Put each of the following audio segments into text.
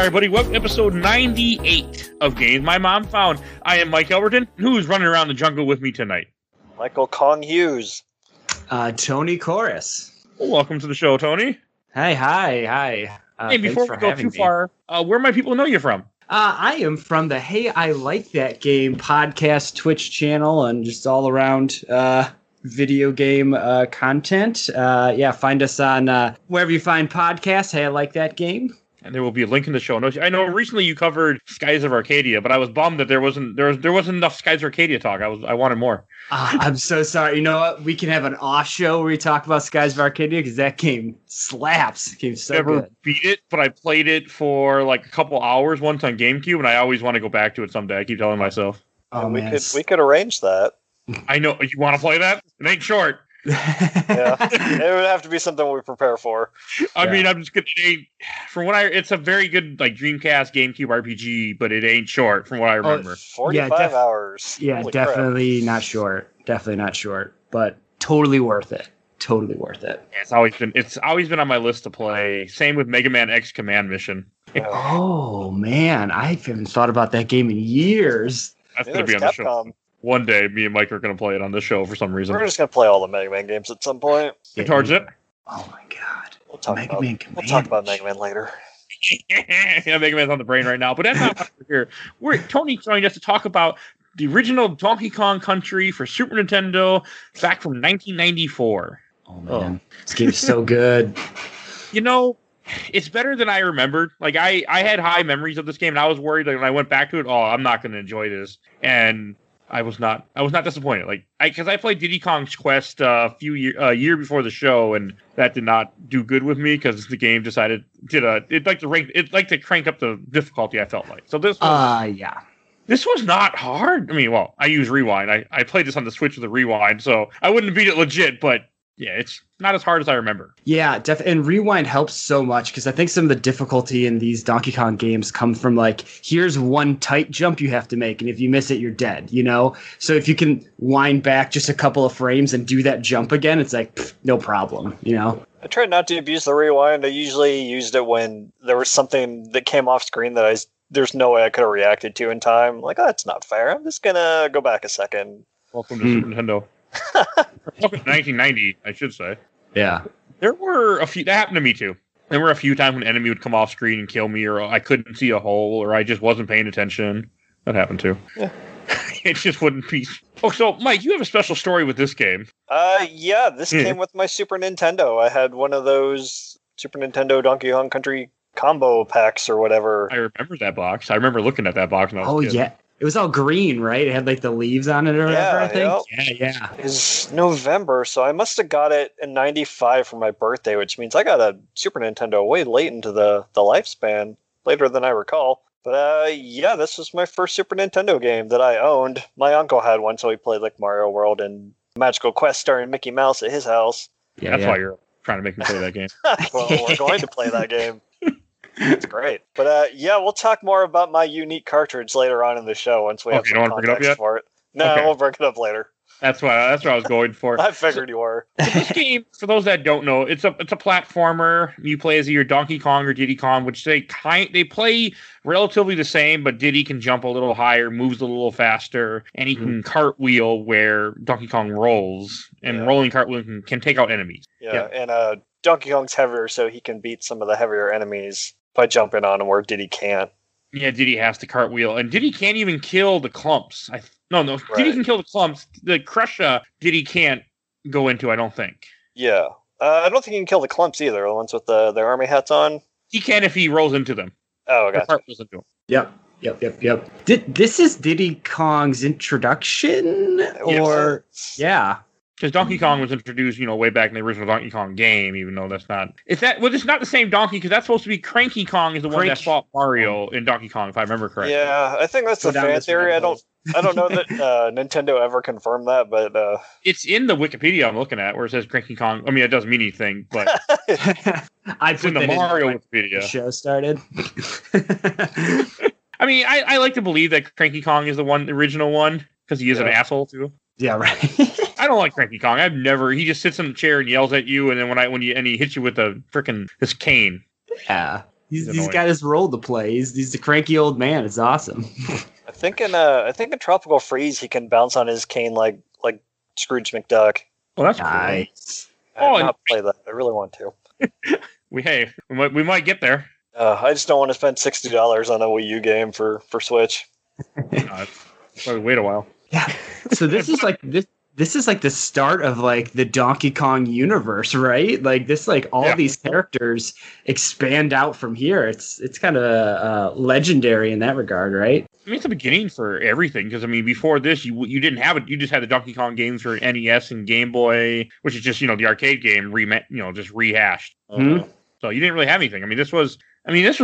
everybody. Welcome to episode 98 of Games My Mom Found. I am Mike Albertin. Who's running around the jungle with me tonight? Michael Kong Hughes. Tony Corace. Well, welcome to the show, Tony. Hi. Hey, before we go too far, where might people know you from? I am from the Hey, I Like That Game podcast Twitch channel and just all around video game content. Find us on wherever you find podcasts. Hey, I Like That Game. And there will be a link in the show notes. I know recently you covered Skies of Arcadia, but I was bummed that there wasn't enough Skies of Arcadia talk. I wanted more. I'm so sorry. You know what? We can have an off show where we talk about Skies of Arcadia because that game slaps. It game so Never good. beat it, but I played it for like a couple hours once on GameCube, and I always want to go back to it someday. I keep telling myself. Oh, we man. could arrange that. I know you want to play that. It ain't short. Yeah, it would have to be something we prepare for. I mean, I'm just gonna. It's a very good like Dreamcast, GameCube RPG, but it ain't short from what I remember. 45 hours. Yeah, Holy definitely crap. Not short. Definitely not short, but totally worth it. Totally worth it. Yeah, it's always been on my list to play. Same with Mega Man X Command Mission. Oh man, I haven't thought about that game in years. That's gonna be on the show. One day, me and Mike are going to play it on this show for some reason. We're just going to play all the Mega Man games at some point. Towards it? Oh my god. We'll talk about Mega Man later. Yeah, Mega Man's on the brain right now, but that's not why we're here. Tony joined us to talk about the original Donkey Kong Country for Super Nintendo back from 1994. Oh man, this game's so good. You know, it's better than I remembered. Like I had high memories of this game, and I was worried that when I went back to it, I'm not going to enjoy this. And I was not disappointed. Like because I played Diddy Kong's Quest a year before the show, and that did not do good with me because the game decided to crank up the difficulty. I felt like so this was This was not hard. I mean, well, I use Rewind. I played this on the Switch with the Rewind, so I wouldn't beat it legit, but yeah, it's not as hard as I remember. Yeah, and Rewind helps so much because I think some of the difficulty in these Donkey Kong games come from like, here's one tight jump you have to make, and if you miss it, you're dead, you know? So if you can wind back just a couple of frames and do that jump again, it's like, no problem, you know? I tried not to abuse the Rewind. I usually used it when there was something that came off screen that there's no way I could have reacted to in time. Like, that's not fair. I'm just going to go back a second. Welcome to Super Nintendo. 1990, I should say. Yeah. There were a few, that happened to me too. There were a few times when an enemy would come off screen and kill me, or I couldn't see a hole, or I just wasn't paying attention. That happened too. Yeah. It just wouldn't be. Oh, so Mike, you have a special story with this game. Yeah, this came with my Super Nintendo. I had one of those Super Nintendo Donkey Kong Country combo packs or whatever. I remember that box. I remember looking at that box when I was a kid. Yeah. It was all green, right? It had like the leaves on it or whatever, I think. Yep. Yeah. It's November, so I must have got it in 95 for my birthday, which means I got a Super Nintendo way late into the lifespan, later than I recall. But this was my first Super Nintendo game that I owned. My uncle had one, so we played like Mario World and Magical Quest starring Mickey Mouse at his house. Yeah, that's why you're trying to make me play that game. Well, we're going to play that game. It's great. But we'll talk more about my unique cartridge later on in the show once we have some context for it. No, we'll bring it up later. That's what I was going for. I figured you were. So this game, for those that don't know, it's a platformer. You play as either Donkey Kong or Diddy Kong, which they play relatively the same, but Diddy can jump a little higher, moves a little faster, and he can cartwheel where Donkey Kong rolls, and rolling cartwheel can take out enemies. Yeah, and Donkey Kong's heavier, so he can beat some of the heavier enemies by jumping on them where Diddy can't. Yeah, Diddy has to cartwheel, and Diddy can't even kill the clumps. No, right. Diddy can kill the clumps. The crush, Diddy can't go into, I don't think. Yeah. I don't think he can kill the clumps either, the ones with their army hats on. He can if he rolls into them. Oh, okay. Cartwheels into them. Yep. This is Diddy Kong's introduction? Or... Yeah. Because Donkey Kong was introduced, way back in the original Donkey Kong game, even though that's not... It's not the same Donkey, because that's supposed to be Cranky Kong is the one that fought Mario in Donkey Kong, if I remember correctly. Yeah, I think that's the fan theory. I don't know that Nintendo ever confirmed that, but... It's in the Wikipedia I'm looking at, where it says Cranky Kong. I mean, it doesn't mean anything, but... It's in the Mario Wikipedia. The show started. I mean, I like to believe that Cranky Kong is the original one, because he is an asshole, too. Yeah, right. I don't like Cranky Kong. He just sits in the chair and yells at you, and then when he hits you with this cane. Yeah. He's got his role to play. He's a cranky old man. It's awesome. I think in Tropical Freeze he can bounce on his cane like Scrooge McDuck. Well, that's nice. Cool. I have not played that. I really want to. we might get there. I just don't want to spend $60 on a Wii U game for Switch. Probably wait a while. Yeah. So this is like the start of like the Donkey Kong universe, right? Like this, like all these characters expand out from here. It's kind of legendary in that regard, right? I mean, it's the beginning for everything because I mean, before this, you didn't have it. You just had the Donkey Kong games for NES and Game Boy, which is just the arcade game just rehashed. Mm-hmm. So you didn't really have anything. I mean, this was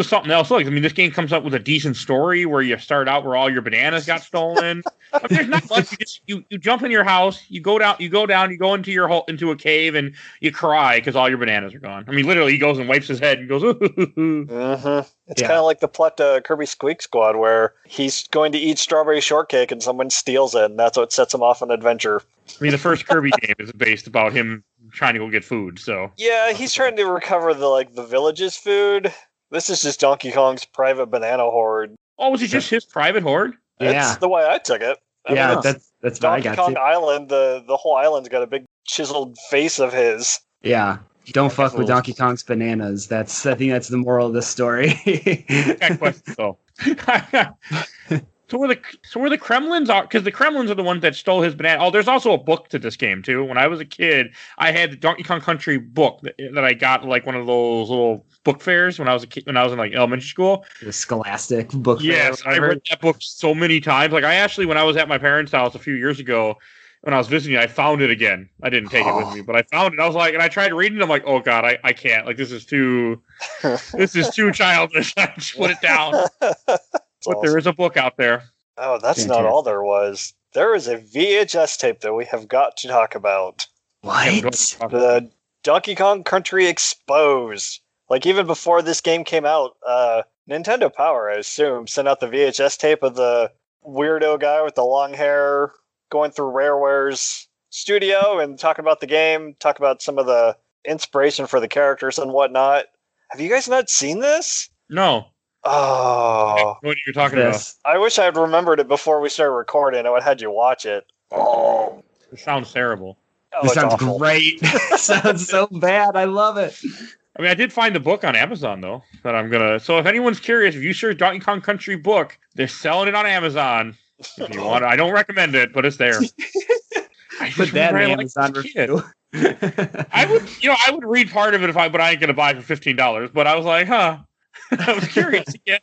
something else. Like, I mean, this game comes up with a decent story where you start out where all your bananas got stolen. I mean, there's not much. You jump in your house, you go into a cave and you cry because all your bananas are gone. I mean, literally, he goes and wipes his head and goes, mm-hmm. It's kind of like the plot to Kirby Squeak Squad where he's going to eat strawberry shortcake and someone steals it, and that's what sets him off on an adventure. I mean, the first Kirby game is based about him trying to go get food, so. Yeah, he's trying to recover the village's food. This is just Donkey Kong's private banana hoard. Oh, was it just his private hoard? That's the way I took it. I mean, that's Donkey Kong Island. The whole island's got a big chiseled face of his. Yeah. Don't fuck with Donkey Kong's bananas. I think that's the moral of the story. Got questions though. So where the Kremlins are, because the Kremlins are the ones that stole his banana. Oh, there's also a book to this game too. When I was a kid, I had the Donkey Kong Country book that I got like one of those little book fairs when I was a kid, when I was in like elementary school. The Scholastic book fair. Yes, I read that book so many times. Like I actually, when I was at my parents' house a few years ago, when I was visiting, I found it again. I didn't take it with me, but I found it. I was like, and I tried reading it. I'm like, oh god, I can't. Like this is too childish. I just put it down. But awesome. There is a book out there. Oh, that's not all there was. There is a VHS tape that we have got to talk about. What? The Donkey Kong Country Exposed. Like, even before this game came out, Nintendo Power, I assume, sent out the VHS tape of the weirdo guy with the long hair going through Rareware's studio and talking about the game, talk about some of the inspiration for the characters and whatnot. Have you guys not seen this? No. Oh. What are you talking about? I wish I had remembered it before we started recording. I would have had you watch it. Oh. It sounds terrible. Oh, it sounds awful. Great. It sounds so bad. I love it. I mean, I did find the book on Amazon, though, that I'm going to... So if anyone's curious, if you search Donkey Kong Country book, they're selling it on Amazon. If you want, I don't recommend it, but it's there. Put that in Amazon review. I would read part of it but I ain't going to buy it for $15. But I was like, I was curious to get.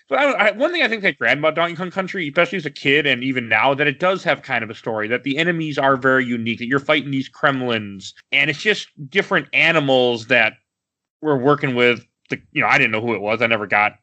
But one thing I think that grabbed about Donkey Kong Country, especially as a kid and even now, that it does have kind of a story, that the enemies are very unique, that you're fighting these Kremlins, and it's just different animals that we're working with. I didn't know who it was. I never got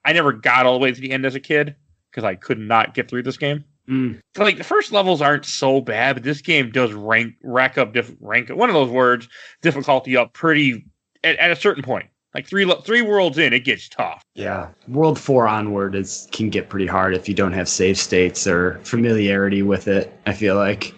all the way to the end as a kid because I could not get through this game. So, like, the first levels aren't so bad, but this game does rack up one of those words, difficulty up pretty at a certain point. Like three worlds in, it gets tough. Yeah, World 4 onward can get pretty hard if you don't have save states or familiarity with it. I feel like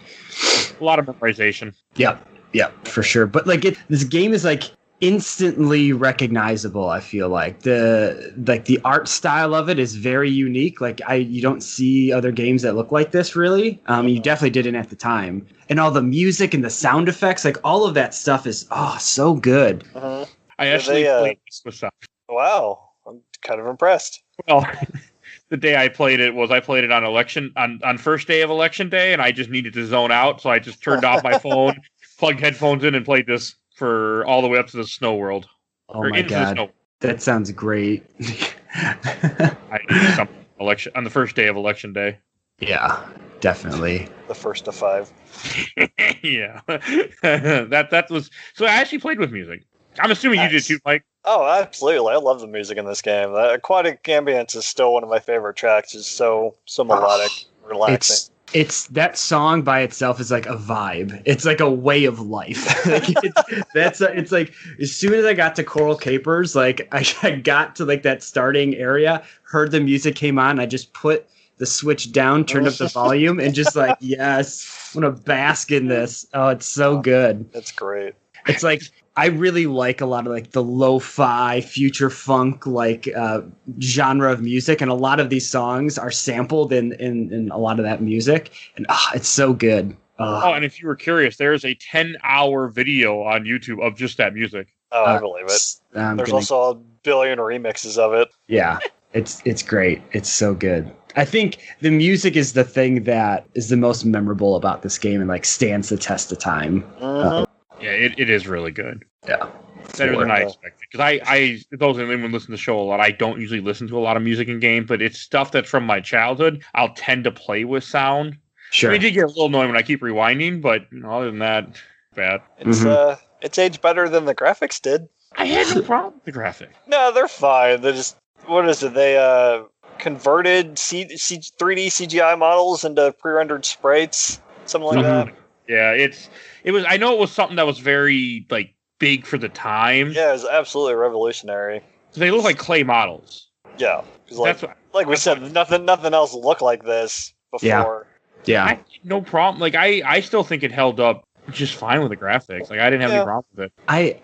a lot of memorization. Yep, for sure. But like this game is like instantly recognizable. I feel like the art style of it is very unique. Like you don't see other games that look like this really. You definitely didn't at the time. And all the music and the sound effects, like all of that stuff is so good. Uh-huh. I actually played this with stuff. Wow, I'm kind of impressed. Well, the day I played it on first day of election day, and I just needed to zone out, so I just turned off my phone, plugged headphones in, and played this for all the way up to the snow world. Oh my god, that sounds great. I did something on the first day of election day. Yeah, definitely. The first of 5. Yeah, that was. So I actually played with music. I'm assuming you did too, Mike. Oh, absolutely. I love the music in this game. The Aquatic Ambience is still one of my favorite tracks. It's so melodic, relaxing. It's that song by itself is like a vibe. It's like a way of life. It's like as soon as I got to Coral Capers, like I got to like that starting area, heard the music came on, I just put the switch down, turned up the volume, and just like, yes, I'm gonna bask in this. Oh, it's so good. It's great. It's like I really like a lot of like the lo-fi future funk like genre of music, and a lot of these songs are sampled in a lot of that music, and it's so good. And if you were curious, there's a 10-hour video on YouTube of just that music. Oh, I believe it. There's also a billion remixes of it. Yeah, it's great. It's so good. I think the music is the thing that is the most memorable about this game and like stands the test of time. Mm-hmm. Yeah, it is really good. Yeah. Better than I expected. Because those of anyone listen to the show a lot, I don't usually listen to a lot of music in game, but it's stuff that's from my childhood. I'll tend to play with sound. Sure. I mean, it did get a little annoying when I keep rewinding, but other than that, bad. It's aged better than the graphics did. I had no problem with the graphics. No, they're fine. They're just, what is it? They converted 3D CGI models into pre-rendered sprites, something like that. Yeah, it was. I know it was something that was very like big for the time. Yeah, it was absolutely revolutionary. They look like clay models. Yeah, like we said, nothing else looked like this before. Yeah, no problem. Like I still think it held up just fine with the graphics. Like I didn't have any problem with it.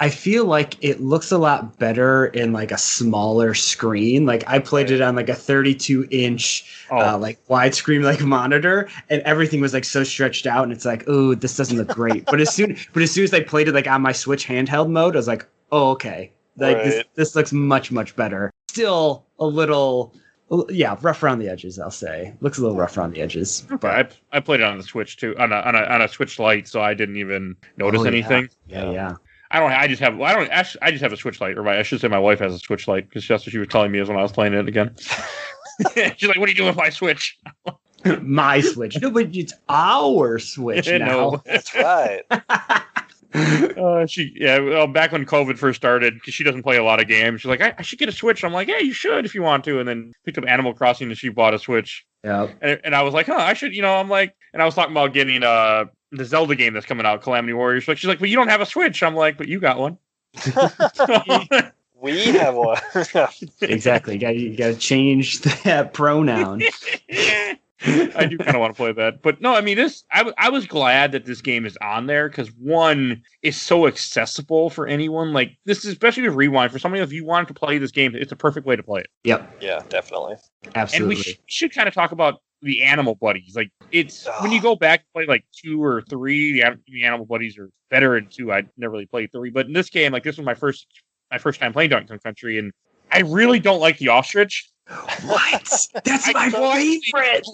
I feel like it looks a lot better in like a smaller screen. Like I played it on like a 32-inch like widescreen like monitor, and everything was like so stretched out, and it's like, oh, this doesn't look great. but as soon as I played it like on my Switch handheld mode, I was like, oh, okay, like this looks much better. Still a little. Rough around the edges, I'll say. Looks a little rough around the edges. Okay. But I played it on the Switch too, on a Switch Lite, so I didn't even notice anything. Yeah. I just have a Switch Lite, or I should say my wife has a Switch Lite, because that's what she was telling me is when I was playing it again. She's like, "What are you doing with my Switch?" My Switch? No, but it's our Switch now. No, that's right. Back when COVID first started, because she doesn't play a lot of games, she's like, I should get a Switch. I'm like, yeah, you should if you want to. And then picked up Animal Crossing, and she bought a Switch. Yeah. And I was like, I should, I'm like, and I was talking about getting the Zelda game that's coming out, Calamity Warriors. She's like, but you don't have a Switch. I'm like, but you got one. We have one. Exactly. You got to change that pronoun. I do kind of want to play that, but no, I mean, I was glad that this game is on there, because one, is so accessible for anyone. Like this is, especially with Rewind, for somebody, if you wanted to play this game, it's a perfect way to play it. Yep. Yeah, definitely. Absolutely. And we should kind of talk about the animal buddies. Like it's when you go back and play like 2 or 3, the animal buddies are better in 2. I never really played 3, but in this game, like this was my first time playing Donkey Kong Country, and I really don't like the ostrich. What? That's my favorite.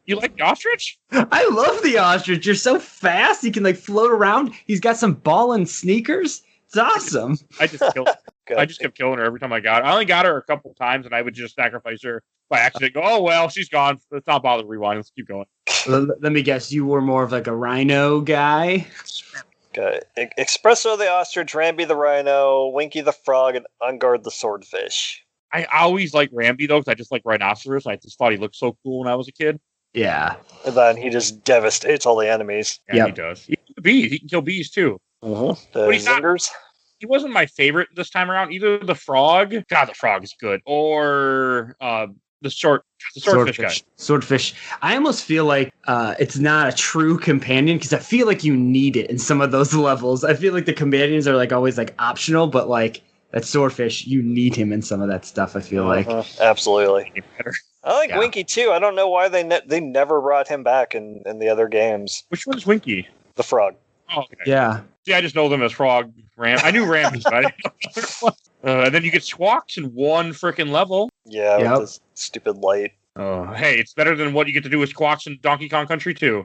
You like the ostrich? I love the ostrich. You're so fast. He can like float around. He's got some ball and sneakers. It's awesome. I just kept killing her every time I got her. I only got her a couple times, and I would just sacrifice her by accident. Go, oh well, she's gone. Let's not bother rewinding. Let's keep going. Let me guess. You were more of like a rhino guy. Okay. Espresso the ostrich, Rambi the rhino, Winky the frog, and Ungard the swordfish. I always liked Rambi, though, because I just like rhinoceros. I just thought he looked so cool when I was a kid. Yeah. And then he just devastates all the enemies. Yeah, he does. He can kill bees, too. Mm-hmm. But he wasn't my favorite this time around. Either the frog. God, the frog is good. Or the swordfish guy. Swordfish. I almost feel like it's not a true companion, because I feel like you need it in some of those levels. I feel like the companions are like always like optional, but like that swordfish, you need him in some of that stuff, I feel like. Absolutely. I like Winky, too. I don't know why they never brought him back in the other games. Which one's Winky? The frog. Oh, okay. Yeah. See, I just know them as Frog, Ram. I knew Ram, but I didn't know. And then you get Squawks in one freaking level. Yeah, with this stupid light. Oh, hey, it's better than what you get to do with Squawks in Donkey Kong Country 2.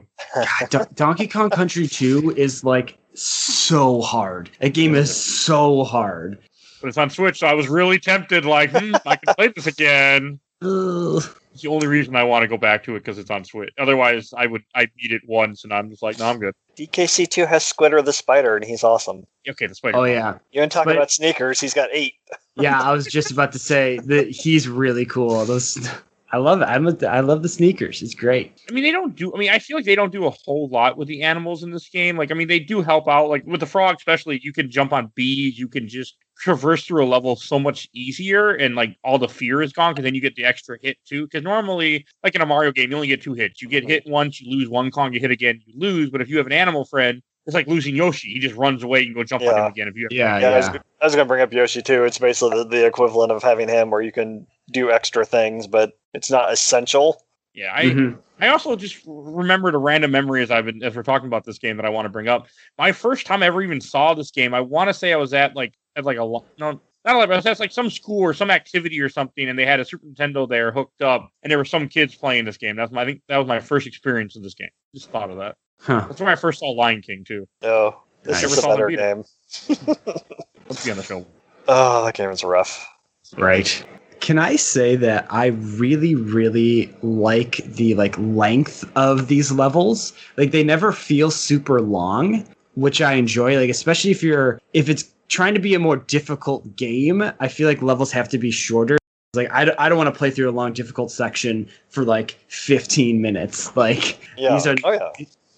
Donkey Kong Country 2 is like so hard. That game is so hard. But it's on Switch, so I was really tempted, like, I can play this again. It's the only reason I want to go back to it, because it's on Switch. Otherwise, I'd beat it once, and I'm just like, no, I'm good. DKC2 has Squitter the spider, and he's awesome. Okay, the spider. Oh, yeah. You ain't talking about sneakers. He's got 8. Yeah, I was just about to say that he's really cool. I love it. I love the sneakers. It's great. I mean, I feel like they don't do a whole lot with the animals in this game. Like, I mean, they do help out. Like, with the frog especially, you can jump on bees. You can just traverse through a level so much easier, and, like, all the fear is gone, because then you get the extra hit, too. Because normally, like in a Mario game, you only get 2 hits. You get hit once, you lose one Kong, you hit again, you lose. But if you have an animal friend, it's like losing Yoshi. He just runs away and go jump on him again if you. I was going to bring up Yoshi too. It's basically the equivalent of having him, where you can do extra things, but it's not essential. Yeah, I also just remembered a random memory as we're talking about this game that I want to bring up. My first time I ever even saw this game, I want to say I was at like a no. Not like, but it's like some school or some activity or something, and they had a Super Nintendo there hooked up, and there were some kids playing this game. I think that was my first experience of this game. Just thought of that. Huh. That's when I first saw Lion King too. Oh, this is a better game. Let's be on the show. Oh, that game is rough. Right. Can I say that I really, really like the length of these levels? Like they never feel super long, which I enjoy. Like especially if it's trying to be a more difficult game, I feel like levels have to be shorter. Like I don't want to play through a long difficult section for like 15 minutes. Like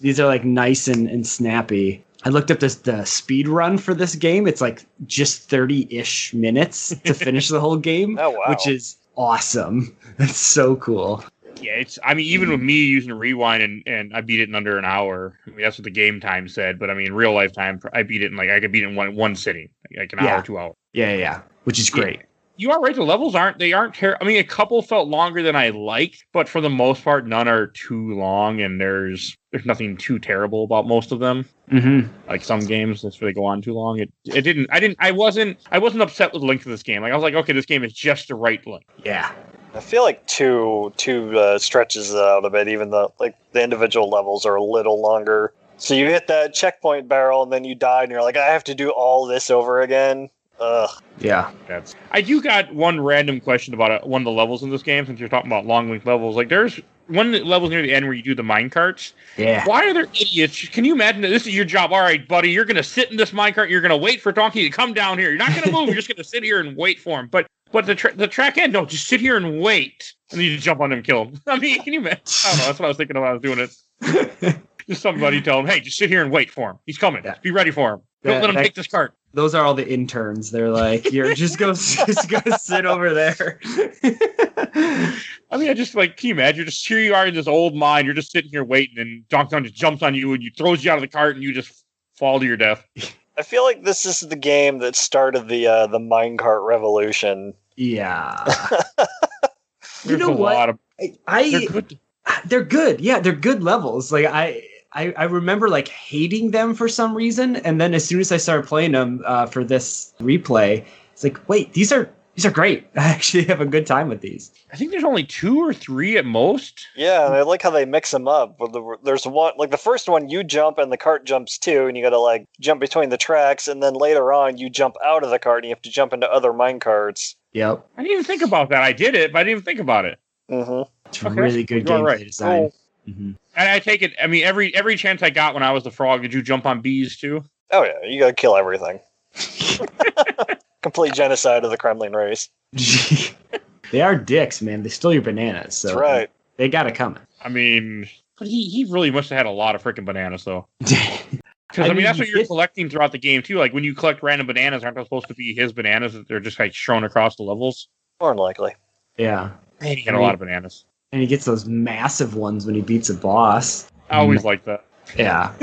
these are like nice and snappy. I looked up the speed run for this game. It's like just 30-ish minutes to finish the whole game, which is awesome. That's so cool. Yeah, even with me using a rewind and I beat it in under an hour. I mean, that's what the game time said, but I mean, real life time, I beat it in I could beat it in one sitting, like an hour, 2 hours. Yeah, which is great. You are right. The levels aren't terrible. I mean, a couple felt longer than I liked, but for the most part, none are too long, and there's nothing too terrible about most of them. Mm-hmm. Like some games, that's where they go on too long. I wasn't upset with the length of this game. Like I was like, okay, this game is just the right length. Yeah. I feel like two stretches it out a bit, even though like the individual levels are a little longer. So you hit that checkpoint barrel and then you die, and you're like, I have to do all this over again. Ugh. Yeah. I do got one random question about one of the levels in this game, since you're talking about long length levels. Like there's one level near the end where you do the minecarts. Yeah. Why are there idiots? Can you imagine that this is your job? All right, buddy, you're going to sit in this minecart. You're going to wait for Donkey to come down here. You're not going to move. You're just going to sit here and wait for him. But the track end, no, just sit here and wait. And then you just jump on him and kill him. I mean, can you imagine? I don't know. That's what I was thinking of when I was doing it. Just somebody tell him, hey, just sit here and wait for him. He's coming. Yeah. Just be ready for him. Don't let him take this cart. Those are all the interns. They're like, you're just go sit over there. I mean, I just can you imagine? Here you are in this old mine. You're just sitting here waiting, and Donkey Kong just jumps on you and throws you out of the cart, and you just fall to your death. I feel like this is the game that started the minecart revolution. Yeah. You know what? They're good. Yeah, they're good levels. Like I remember like hating them for some reason, and then as soon as I started playing them for this replay, it's like, wait, these are great. I actually have a good time with these. I think there's only 2 or 3 at most. Yeah, and I like how they mix them up. There's one, like the first one, you jump and the cart jumps too, and you got to like jump between the tracks, and then later on you jump out of the cart and you have to jump into other mine carts. Yep. I didn't even think about that. I did it, but I didn't even think about it. Mm-hmm. It's really good gameplay design. Cool. Mm-hmm. And I take it. I mean, every chance I got when I was the frog, did you jump on bees too? Oh yeah, you gotta kill everything. Complete genocide of the Kremlin race. They are dicks, man. They stole your bananas, so that's right. They got it coming. I mean, but he really must have had a lot of freaking bananas though. Because I mean that's what you're collecting throughout the game too. Like when you collect random bananas, aren't those supposed to be his bananas that they're just like strewn across the levels? More than likely. Yeah. Man, he had a lot of bananas. And he gets those massive ones when he beats a boss. I always like that. Yeah.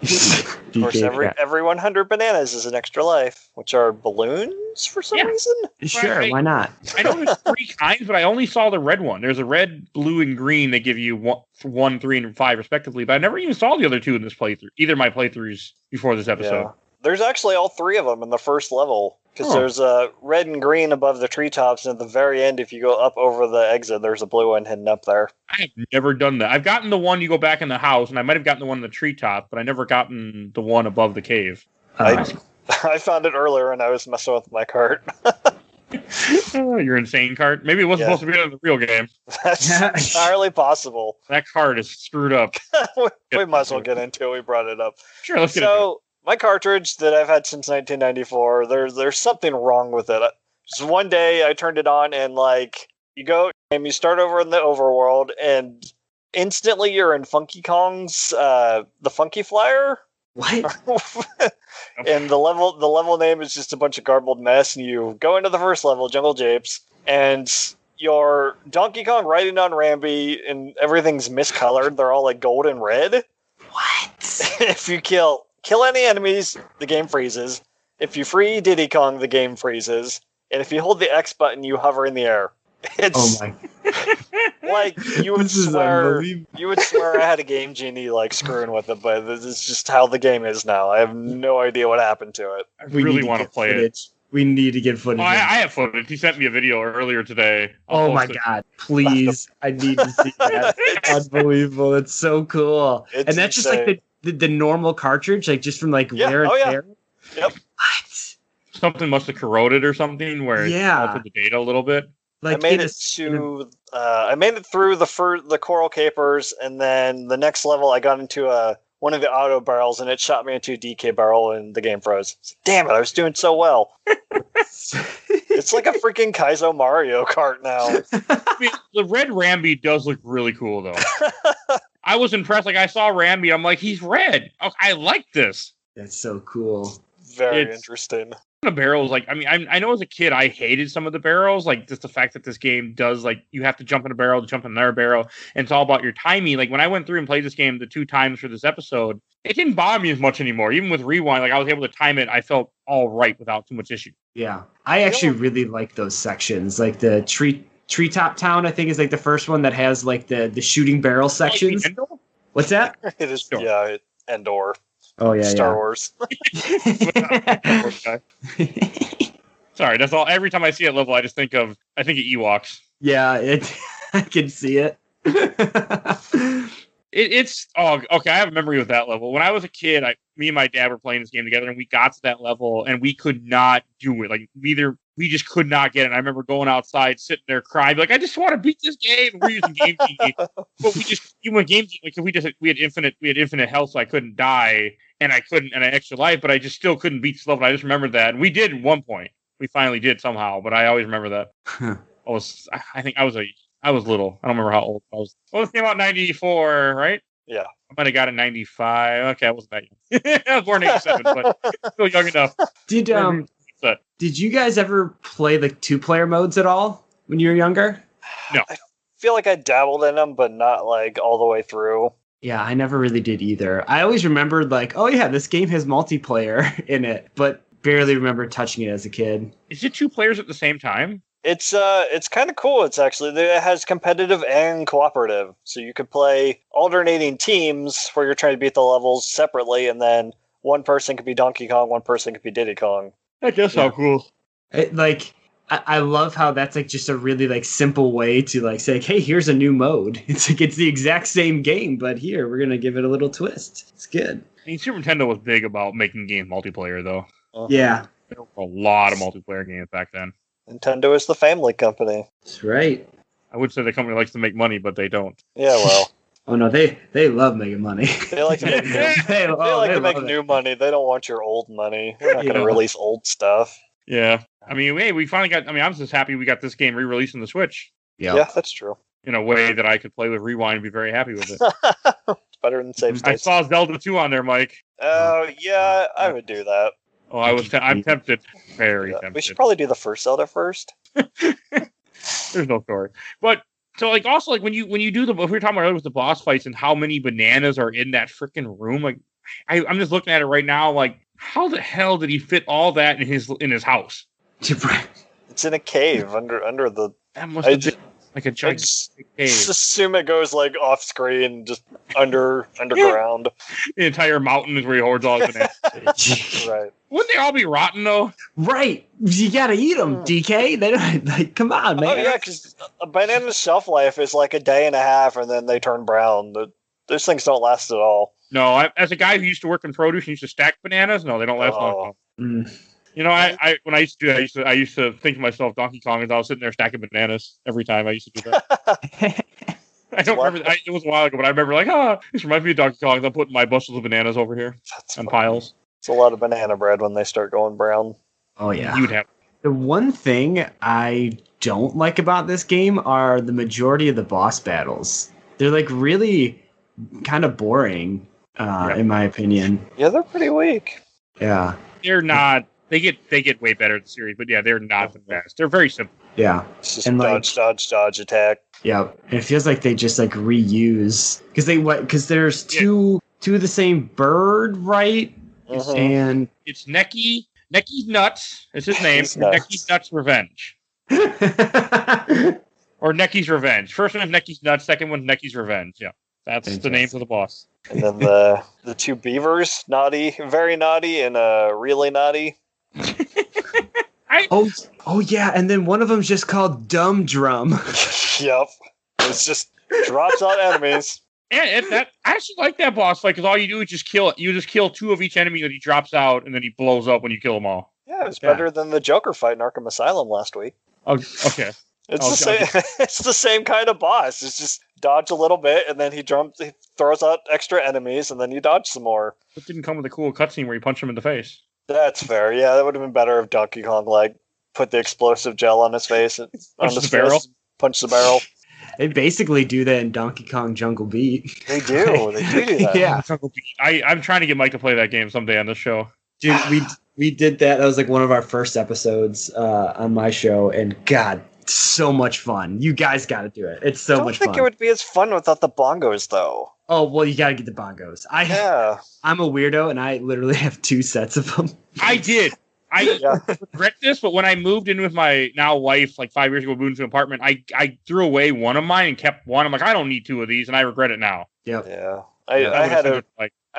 Of course, every 100 bananas is an extra life, which are balloons for some reason. Sure, why not? I know there's 3 kinds, but I only saw the red one. There's a red, blue, and green. They give you 1, 3, and 5 respectively, but I never even saw the other 2 in this playthrough. Either of my playthroughs before this episode. Yeah. There's actually all 3 of them in the first level. Because there's red and green above the treetops, and at the very end, if you go up over the exit, there's a blue one hidden up there. I have never done that. I've gotten the one you go back in the house, and I might have gotten the one in the treetop, but I never gotten the one above the cave. I found it earlier, and I was messing with my cart. Your insane cart? Maybe it wasn't supposed to be in the real game. That's entirely possible. That cart is screwed up. We might as well get into it. We brought it up. Sure, let's get into it. My cartridge that I've had since 1994, there's something wrong with it. Just one day I turned it on and like you go and you start over in the overworld and instantly you're in Funky Kong's the Funky Flyer. What? And the level name is just a bunch of garbled mess, and you go into the first level, Jungle Japes, and you're Donkey Kong riding on Rambi and everything's miscolored. They're all like gold and red. What? If you kill kill any enemies, the game freezes. If you free Diddy Kong, the game freezes. And if you hold the X button, you hover in the air. It's my! like you would This is swear unbelievable. I had a Game Genie like screwing with it, but this is just how the game is now. I have no idea what happened to it. I really want to play it. We need to get footage. Oh, I have footage. He sent me a video earlier today. Oh my god! Please, I need to see that. Unbelievable! It's so cool. It's and that's insane. just like the normal cartridge, like just from like wear and tear. Yep. What? Something must have corroded or something where it altered the data a little bit. Like I made it through the coral capers, and then the next level I got into one of the auto barrels, and it shot me into a DK barrel, and the game froze. Damn it! I was doing so well. It's like a freaking Kaizo Mario Kart now. I mean, the red Rambi does look really cool, though. I was impressed. Like, I saw Rambi, I'm like, he's red. Oh, I like this. That's so cool. Very interesting. The barrels, like, I mean, I know as a kid I hated some of the barrels, like just the fact that this game does, like, you have to jump in a barrel to jump in another barrel, and it's all about your timing. Like, when I went through and played this game the 2 times for this episode, it didn't bother me as much anymore. Even with Rewind, like, I was able to time it. I felt all right without too much issue. Yeah, I actually really like those sections, like the Treetop Town. I think is like the first one that has like the shooting barrel sections. What's that? It is, Sure. yeah, Endor. Oh yeah, Star Wars. Sorry, that's all. Every time I see it level, I think of Ewoks. Yeah, I can see it. It's okay. I have a memory of that level. When I was a kid, me and my dad were playing this game together, and we got to that level, and we could not do it. Like we just could not get it. And I remember going outside, sitting there crying, like I just want to beat this game. We're using Game Genie, but we just even Game Genie, like we had infinite health, so I couldn't die, and I had extra life, but I just still couldn't beat this level. I just remembered that, and we did at one point. We finally did somehow, but I always remember that. I think I was little. I don't remember how old I was. Well, this came out in 94, right? Yeah. I might have got it in 95. Okay, I wasn't that young. I was born in 87, but still young enough. Did you guys ever play the 2-player modes at all when you were younger? No. I feel like I dabbled in them, but not like all the way through. Yeah, I never really did either. I always remembered like, oh yeah, this game has multiplayer in it, but barely remember touching it as a kid. Is it 2 players at the same time? It's kind of cool. It has competitive and cooperative, so you could play alternating teams where you're trying to beat the levels separately, and then one person could be Donkey Kong, one person could be Diddy Kong. I guess how cool. I love how that's like just a really like simple way to like say, hey, here's a new mode. It's like it's the exact same game, but here we're gonna give it a little twist. It's good. I mean, Super Nintendo was big about making games multiplayer, though. Yeah, There were a lot of multiplayer games back then. Nintendo is the family company. that's right. I would say the company likes to make money, but they don't. Yeah, well, Oh no, they love making money. they like to make new, they they make love it. new money. They don't want your old money. We're not going to Yeah. release old stuff. Yeah. I mean, hey, we finally got. I mean, I'm just happy we got this game re-released on the Switch Yep. Yeah, that's true. in a way that I could play with Rewind and be very happy with it. It's better than save I states. saw Zelda 2 on there, Mike. Oh, yeah, I would do that. Oh, I'm tempted. Very Yeah. tempted. We should probably do the first Zelda first. There's no story. But so like also like when you do the, if we were talking about earlier with the boss fights and how many bananas are in that freaking room, like I'm just looking at it right now, like how the hell did he fit all that in his house? It's in a cave under the. That must have been like a I giant just cave. assume it goes like off screen, just underground. The entire mountain is where he hoards all his bananas. Right. Wouldn't they all be rotten though? Right, you gotta eat them, DK. They don't like. Come on, man. Oh yeah, because a banana's shelf life is like a day and a half, and then they turn brown. Those things don't last at all. No, as a guy who used to work in produce and used to stack bananas, no, they don't last long. You know, I when I used to do that, I used to think to myself, Donkey Kong, as I was sitting there stacking bananas every time. I used to do that. I don't remember. It was a while ago, but I remember like, this reminds me of Donkey Kong. I'm putting my bushels of bananas over here on piles. It's a lot of banana bread when they start going brown. Oh yeah. You'd have. The one thing I don't like about this game are the majority of the boss battles. They're like really kind of boring, in my opinion. Yeah, they're pretty weak. Yeah. They're not. They get way better in the series, but yeah, they're not the best. They're very simple. Yeah. It's just And, dodge, attack. Yeah. And it feels like they just like reuse because there's two of the same bird, right? And It's Necky. Necky's Nuts is his name. Necky's Nuts. Necky's Nuts Revenge. Or Necky's Revenge. First one is Necky's Nuts. Second one, Necky's Revenge. Yeah. That's the name for the boss. And then the two beavers, naughty, very naughty, and really naughty. Oh yeah, and then one of them's just called Dumb Drum. Yep. It's just drops out enemies. And I actually like that boss fight because all you do is just kill. You just kill 2 of each enemy that he drops out, and then he blows up when you kill them all. Yeah, it's better than the Joker fight in Arkham Asylum last week. Oh, okay. It's the same. It's the same kind of boss. It's just dodge a little bit, and then he throws out extra enemies, and then you dodge some more. It didn't come with a cool cutscene where you punch him in the face. That's fair. Yeah, that would have been better if Donkey Kong put the explosive gel on his face and punch the barrel. Punch the barrel. They basically do that in Donkey Kong Jungle Beat. They do. They do that. Yeah. I'm trying to get Mike to play that game someday on this show. Dude, we did that. That was like one of our first episodes on my show, and God, so much fun. You guys got to do it. It's so much fun. I don't think it would be as fun without the bongos, though. Oh, well, you got to get the bongos. I'm a weirdo, and I literally have 2 sets of them. I did. I regret this, but when I moved in with my now wife, like 5 years ago, moved into an apartment, I threw away one of mine and kept one. I'm like, I don't need 2 of these, and I regret it now. Yep. Yeah. I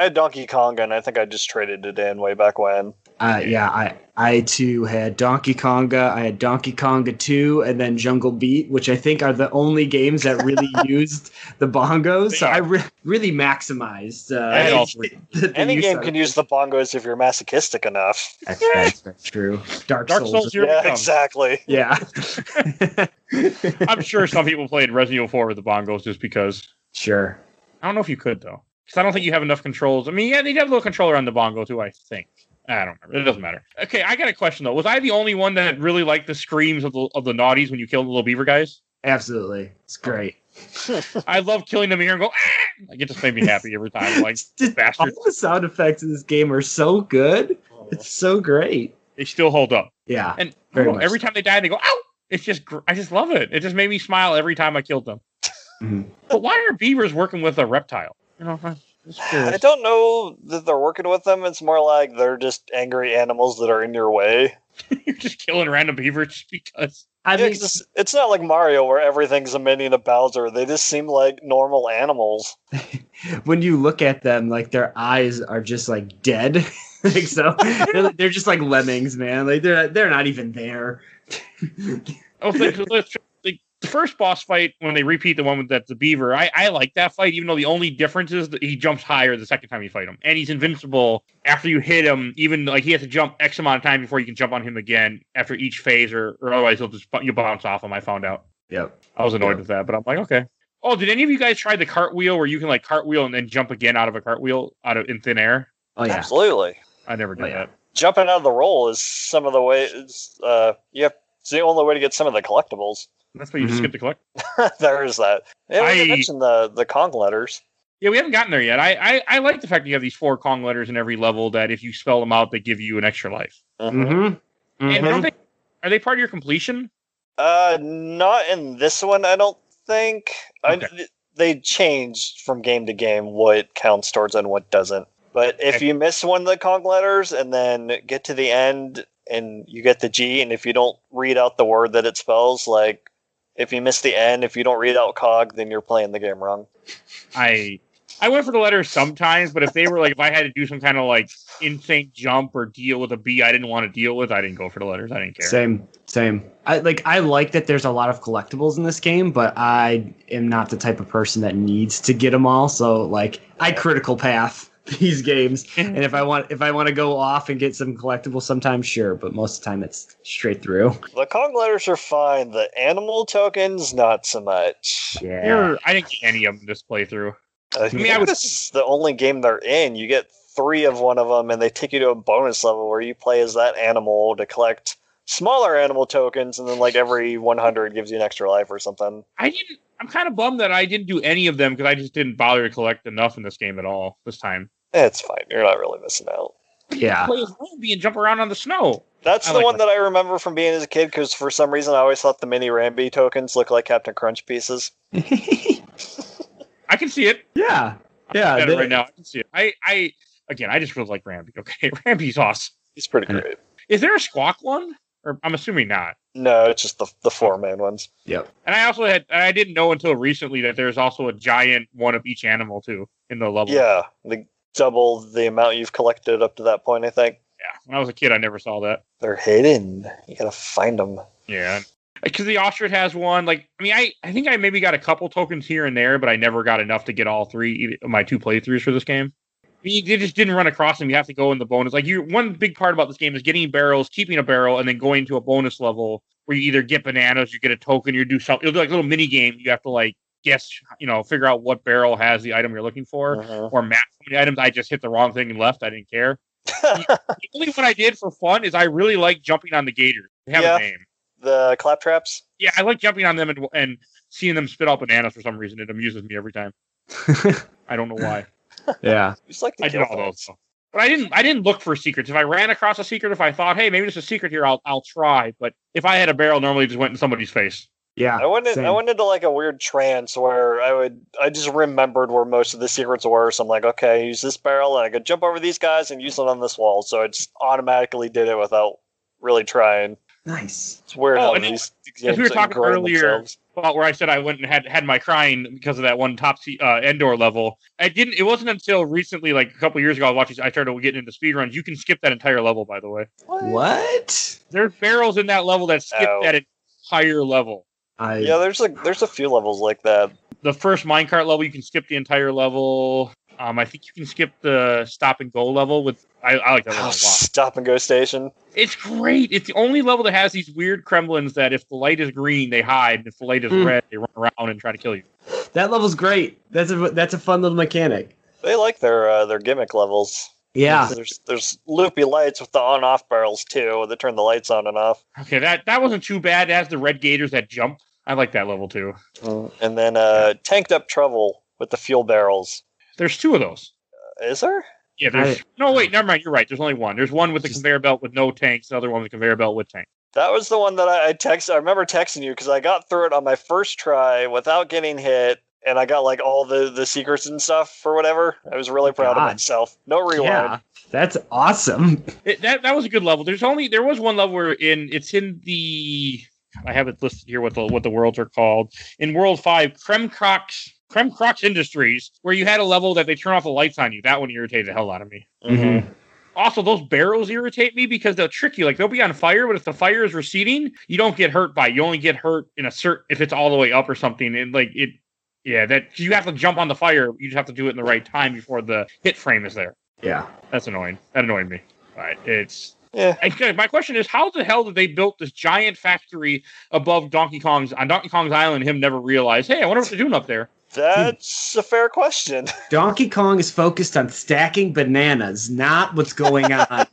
had Donkey Kong, and I think I just traded it in way back when. I too had Donkey Konga. I had Donkey Konga 2, and then Jungle Beat, which I think are the only games that really used the bongos. So I really maximized. Any game can use the bongos if you're masochistic enough. That's true. Dark Souls. Yeah, exactly. Yeah. I'm sure some people played Resident Evil 4 with the bongos just because. Sure. I don't know if you could, though. Because I don't think you have enough controls. I mean, yeah, they have a little controller on the bongo, too, I think. I don't remember. It doesn't matter. Okay, I got a question, though. Was I the only one that really liked the screams of the naughties when you killed the little beaver guys? Absolutely. It's great. I love killing them here and go, ah! Like, it just made me happy every time. Like, bastards. All the sound effects in this game are so good. It's so great. They still hold up. Yeah. And every time they die, they go, ow! It's just, I just love it. It just made me smile every time I killed them. Mm-hmm. But why are beavers working with a reptile? You know, I don't know that they're working with them. It's more like they're just angry animals that are in your way. You're just killing random beavers because. It's not like Mario where everything's a minion of Bowser. They just seem like normal animals. When you look at them, like their eyes are just like dead. Like so, they're just like lemmings, man. Like they're not even there. The first boss fight, when they repeat the one with the beaver, I like that fight, even though the only difference is that he jumps higher the second time you fight him. And he's invincible after you hit him, even like he has to jump X amount of time before you can jump on him again after each phase, or otherwise you'll bounce off him, I found out. Yep. I was annoyed with that, but I'm like, okay. Oh, did any of you guys try the cartwheel where you can like cartwheel and then jump again out of a cartwheel in thin air? Oh, yeah. Absolutely. I never did that. Jumping out of the roll is some of the ways, it's the only way to get some of the collectibles. That's why you just get to collect. There's that. Yeah, we mentioned the Kong letters. Yeah, we haven't gotten there yet. I like the fact that you have these 4 Kong letters in every level that if you spell them out, they give you an extra life. Mm-hmm. And are they part of your completion? Not in this one, I don't think. Okay. They changed from game to game what counts towards and what doesn't. But if you miss one of the Kong letters and then get to the end and you get the G, and if you don't read out the word that it spells, like if you miss the N, if you don't read out cog, then you're playing the game wrong. I went for the letters sometimes, but if they were like, if I had to do some kind of like insane jump or deal with a B I didn't want to deal with, I didn't go for the letters. I didn't care. Same. I like that there's a lot of collectibles in this game, but I am not the type of person that needs to get them all. So like I critical path these games, and if I want to go off and get some collectibles sometimes, sure, but most of the time it's straight through. The Kong letters are fine. The animal tokens, not so much. Yeah, I didn't get any of them this playthrough. This is the only game they're in. You get 3 of one of them, and they take you to a bonus level where you play as that animal to collect smaller animal tokens, and then like every 100 gives you an extra life or something. I'm kind of bummed that I didn't do any of them because I just didn't bother to collect enough in this game at all this time. It's fine. You're not really missing out. Yeah. Play as Rambi and jump around on the snow. That's the one that I remember from being as a kid, because for some reason I always thought the mini Rambi tokens looked like Captain Crunch pieces. I can see it. Yeah. Right now, I can see it. again, I just really like Rambi. Okay, Rambi's awesome. He's pretty great. Is there a Squawk one? Or I'm assuming not. No, it's just the 4 main ones. Yep. And I didn't know until recently that there's also a giant one of each animal too in the level. Yeah, double the amount you've collected up to that point, I think. Yeah. When I was a kid, I never saw that. They're hidden. You gotta find them. Yeah. Because the ostrich has one. Like, I mean, I think I maybe got a couple tokens here and there, but I never got enough to get all 3 of my 2 playthroughs for this game. I mean, you just didn't run across them. You have to go in the bonus. Like, one big part about this game is getting barrels, keeping a barrel, and then going to a bonus level where you either get bananas, you get a token, you do something. It'll be like a little mini game. You have to like guess, figure out what barrel has the item you're looking for, or map so many items. I just hit the wrong thing and left. I didn't care. The only one I did for fun is I really like jumping on the gators. They have a name. The claptraps? Yeah, I like jumping on them and seeing them spit out bananas for some reason. It amuses me every time. I don't know why. Yeah. I did all those. But I didn't look for secrets. If I ran across a secret, if I thought, hey, maybe there's a secret here, I'll try. But if I had a barrel, normally it just went in somebody's face. Yeah. I went into like a weird trance where I just remembered where most of the secrets were. So I'm like, okay, use this barrel and I could jump over these guys and use it on this wall. So I just automatically did it without really trying. Nice. It's weird how and these as we were talking earlier themselves. about where I said I went and had my crying because of that one top Endor level. It wasn't until recently, like a couple years ago, I started getting into speedruns. You can skip that entire level, by the way. What? There's barrels in that level that skip that entire level. Yeah, there's a few levels like that. The first minecart level, you can skip the entire level. I think you can skip the stop and go level with. I like that level a lot. Stop and go station. It's great. It's the only level that has these weird kremlins that if the light is green, they hide, and if the light is red, they run around and try to kill you. That level's great. That's a fun little mechanic. They like their gimmick levels. Yeah. There's loopy lights with the on-off barrels too that turn the lights on and off. Okay, that wasn't too bad. It has the red gators that jump. I like that level too. And then tanked up trouble with the fuel barrels. There's 2 of those. Is there? Yeah, no, wait, never mind. You're right. There's only one. There's one with the conveyor belt with no tanks. The other one with the conveyor belt with tanks. That was the one that I texted. I remember texting you because I got through it on my first try without getting hit, and I got like all the secrets and stuff or whatever. I was really proud of myself. No rewind. Yeah, that's awesome. That was a good level. There was one level where it's in the. I have it listed here what the worlds are called. In World 5, Creme-Crocs Industries, where you had a level that they turn off the lights on you. That one irritated the hell out of me. Mm-hmm. Also, those barrels irritate me because they'll trick you. Like, they'll be on fire, but if the fire is receding, you don't get hurt by it. You only get hurt in if it's all the way up or something. And like that you have to jump on the fire. You just have to do it in the right time before the hit frame is there. Yeah. That's annoying. That annoyed me. All right. Yeah. My question is, how the hell did they build this giant factory above Donkey Kong's Island? Him never realized, hey, I wonder what they're doing up there. That's a fair question. Donkey Kong is focused on stacking bananas, not what's going on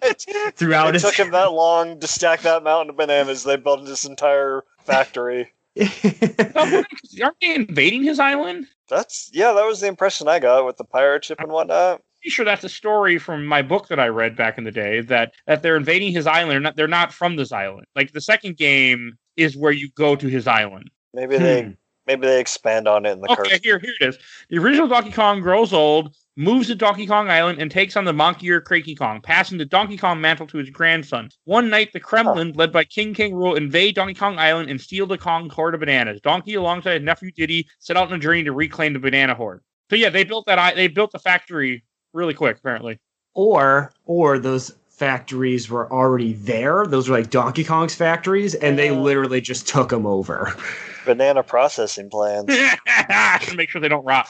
throughout It took him that long to stack that mountain of bananas. They built this entire factory. Aren't they invading his island? That was the impression I got with the pirate ship and whatnot. Pretty sure that's a story from my book that I read back in the day that they're invading his island. They're not from this island. Like the second game is where you go to his island. Maybe they expand on it in the curse. Okay, here it is. The original Donkey Kong grows old, moves to Donkey Kong Island, and takes on the monkier Cranky Kong, passing the Donkey Kong mantle to his grandson. One night, the Kremlin, led by King Rule, invade Donkey Kong Island and steal the Kong horde of bananas. Donkey, alongside his nephew Diddy, set out on a journey to reclaim the banana horde. So yeah, they built the factory really quick, apparently. Or those factories were already there. Those were like Donkey Kong's factories, and they literally just took them over. Banana processing plants. To make sure they don't rot.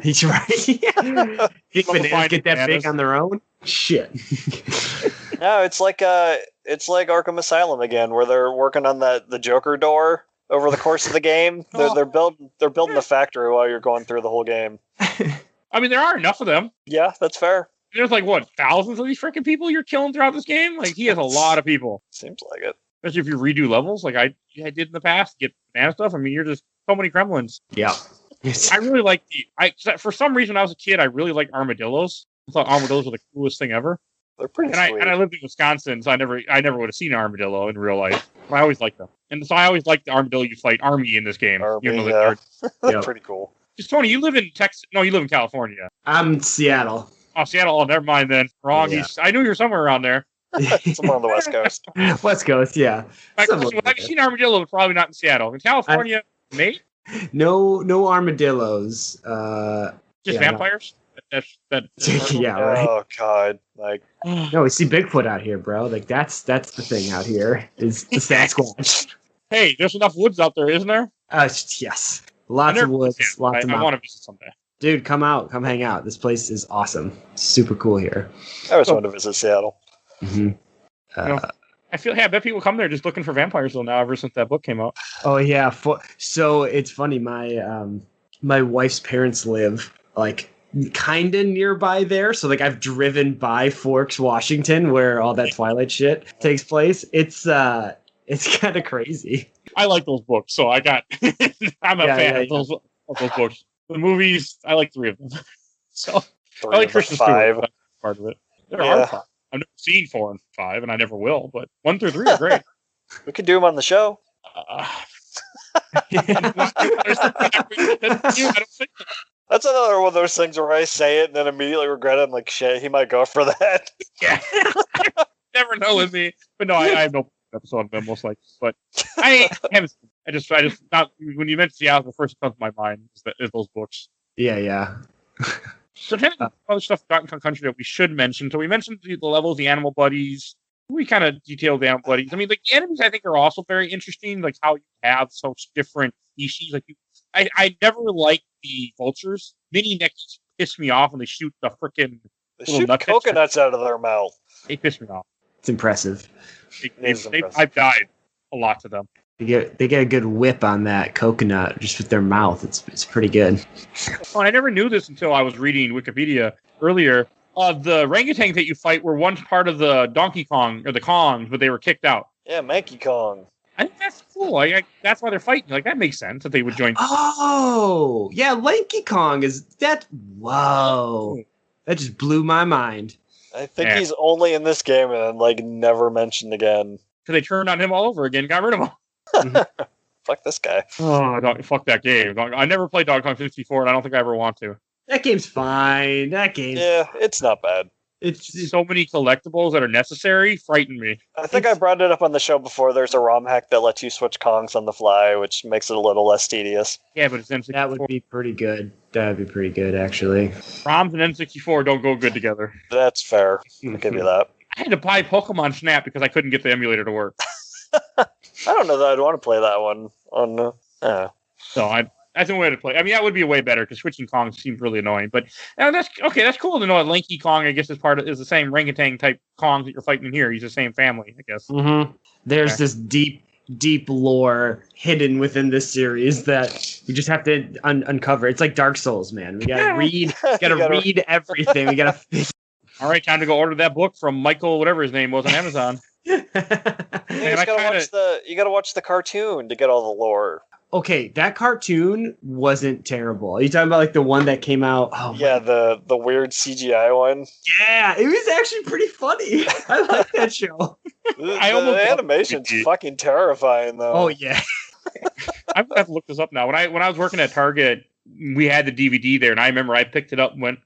He's right. Think bananas get that big on their own? Shit. No, it's like Arkham Asylum again, where they're working on the Joker door over the course of the game. They're building the factory while you're going through the whole game. I mean, there are enough of them. Yeah, that's fair. There's like thousands of these freaking people you're killing throughout this game. Like he has a lot of people. Seems like it. Especially if you redo levels, like I did in the past, get banana stuff. I mean, you're just so many Kremlins. Yeah. I really like for some reason when I was a kid, I really liked armadillos. I thought armadillos were the coolest thing ever. They're pretty sweet. I lived in Wisconsin, so I never would have seen an armadillo in real life. I always liked them. And so I always liked the armadillo you fight Army in this game. They're pretty cool. Just Tony, you live in Texas. No, you live in California. I'm in Seattle. Oh, Seattle. Oh, never mind then. Wrong. Yeah. I knew you were somewhere around there. Somewhere on the West Coast. West Coast, yeah. My Somewhere question was, have you there. seen armadillo? Probably not in Seattle. In California, maybe. No armadillos. Just Yeah, vampires. Yeah, right. Oh God! Like, No, we see Bigfoot out here, bro. Like that's the thing out here is the Sasquatch. Hey, there's enough woods out there, isn't there? Yes, lots of woods, lots of I mountains. want to visit someday. Dude, come hang out. This place is awesome. Super cool here. I always wanted to visit Seattle. Mm-hmm. I bet people come there just looking for vampires though now ever since that book came out. Oh yeah. So it's funny. My wife's parents live like kind of nearby there. So like I've driven by Forks, Washington, where all that Twilight shit takes place. It's kind of crazy. I like those books, so I'm a fan of those books. The movies, I like 3 of them. So I like Christian 5. Stewart. That's part of it. There are 5. I've never seen 4 and 5, and I never will. But 1 through 3 are great. We could do them on the show. That's another one of those things where I say it and then immediately regret it. I'm like, shit, he might go for that. Yeah. Never know with me. But no, I have no episode of them most likely. But I haven't. I just not when you mentioned Seattle, the first thing that comes to my mind is those books. Yeah. So other stuff Donkey Kong Country that we should mention. So we mentioned the levels, the animal buddies. We kind of detailed the animal buddies. I mean, like the enemies, I think are also very interesting. Like how you have so different species. Like I never liked the vultures. Mini neckies piss me off when they shoot the freaking. They shoot coconuts out of their mouth. They piss me off. It's impressive. I've died a lot to them. They get a good whip on that coconut just with their mouth. It's pretty good. Oh, I never knew this until I was reading Wikipedia earlier. The orangutans that you fight were once part of the Donkey Kong or the Kongs, but they were kicked out. Yeah, Manky Kong. I think that's cool. That's why they're fighting. Like that makes sense that they would join. Oh, yeah, Lanky Kong is that. Whoa, that just blew my mind. I think he's only in this game and like never mentioned again. So they turned on him all over again, got rid of him. Fuck this guy. Oh, fuck that game. I never played Donkey Kong 64, and I don't think I ever want to. That game's fine. Yeah, it's not bad. It's so many collectibles that are necessary frighten me. I think I brought it up on the show before. There's a ROM hack that lets you switch Kongs on the fly, which makes it a little less tedious. Yeah, but it's N64. That would be pretty good. That would be pretty good, actually. ROMs and N64 don't go good together. That's fair. I'll give you that. I had to buy Pokemon Snap because I couldn't get the emulator to work. I don't know that I'd want to play that one on. So that's the way to play. I mean, that would be way better because switching Kongs seems really annoying. But that's okay. That's cool to know that Lanky Kong, I guess, is the same orangutan type Kongs that you're fighting in here. He's the same family, I guess. Mm-hmm. There's this deep lore hidden within this series that you just have to uncover. It's like Dark Souls, man. We gotta read. Read everything. We gotta. All right, time to go order that book from Michael, whatever his name was, on Amazon. You gotta watch the cartoon to get all the lore. Okay, that cartoon wasn't terrible. Are you talking about like the one that came out? Oh, yeah, the weird CGI one. Yeah, it was actually pretty funny. I like that show. The animation's fucking terrifying, though. Oh yeah. I have to look this up now. When I was working at Target, we had the DVD there, and I remember I picked it up and went,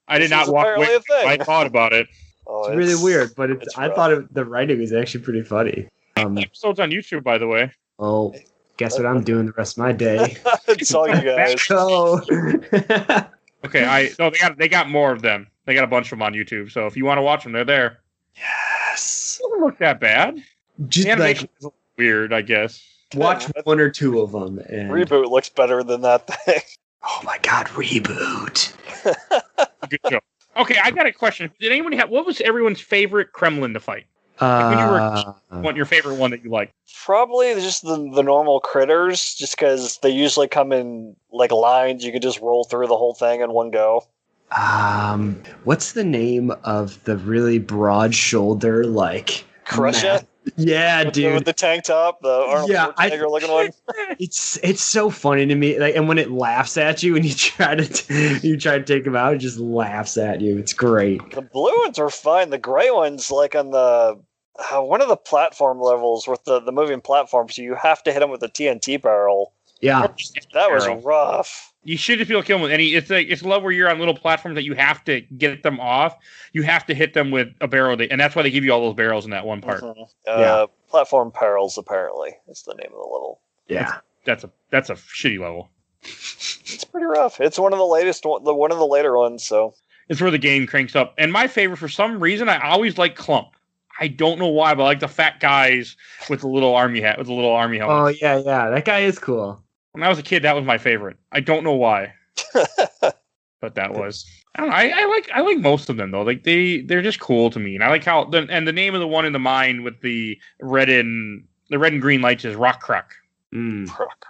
I did not walk away. I thought about it. Oh, it's really weird, but I thought the writing was actually pretty funny. Episodes on YouTube, by the way. Oh, guess what I'm doing the rest of my day? It's all you guys. Go. Okay, they got more of them. They got a bunch of them on YouTube. So if you want to watch them, they're there. Yes. It doesn't look that bad. Just the animation is weird, I guess. Watch one or two of them. And... Reboot looks better than that thing. Oh my god, Reboot. Good show. Okay, I got a question. Did anyone what was everyone's favorite Kremlin to fight? When you were your favorite one that you liked? Probably just the normal critters, just because they usually come in like lines. You could just roll through the whole thing in one go. What's the name of the really broad shoulder like Crusher? Yeah, dude. With the tank top, the Arnold Schwarzenegger looking one. It's so funny to me. Like, and when it laughs at you when you try to take him out, it just laughs at you. It's great. The blue ones are fine. The gray ones, like on the one of the platform levels with the moving platforms, you have to hit them with a TNT barrel. Yeah. That was rough. You should just be able to kill them with any. It's a level where you're on little platforms that you have to get them off. You have to hit them with a barrel, and that's why they give you all those barrels in that one part. Platform Perils, apparently, is the name of the level. Yeah, that's a shitty level. It's pretty rough. It's one of the one of the later ones. So it's where the game cranks up. And my favorite, for some reason, I always like Clump. I don't know why, but I like the fat guys with the little army hat, with the little army helmet. Oh yeah, that guy is cool. When I was a kid, that was my favorite. I don't know why, but that was. I don't know. I like most of them though. Like they're just cool to me, and I like how the name of the one in the mine with the red and green lights is Rock Croc. Rock.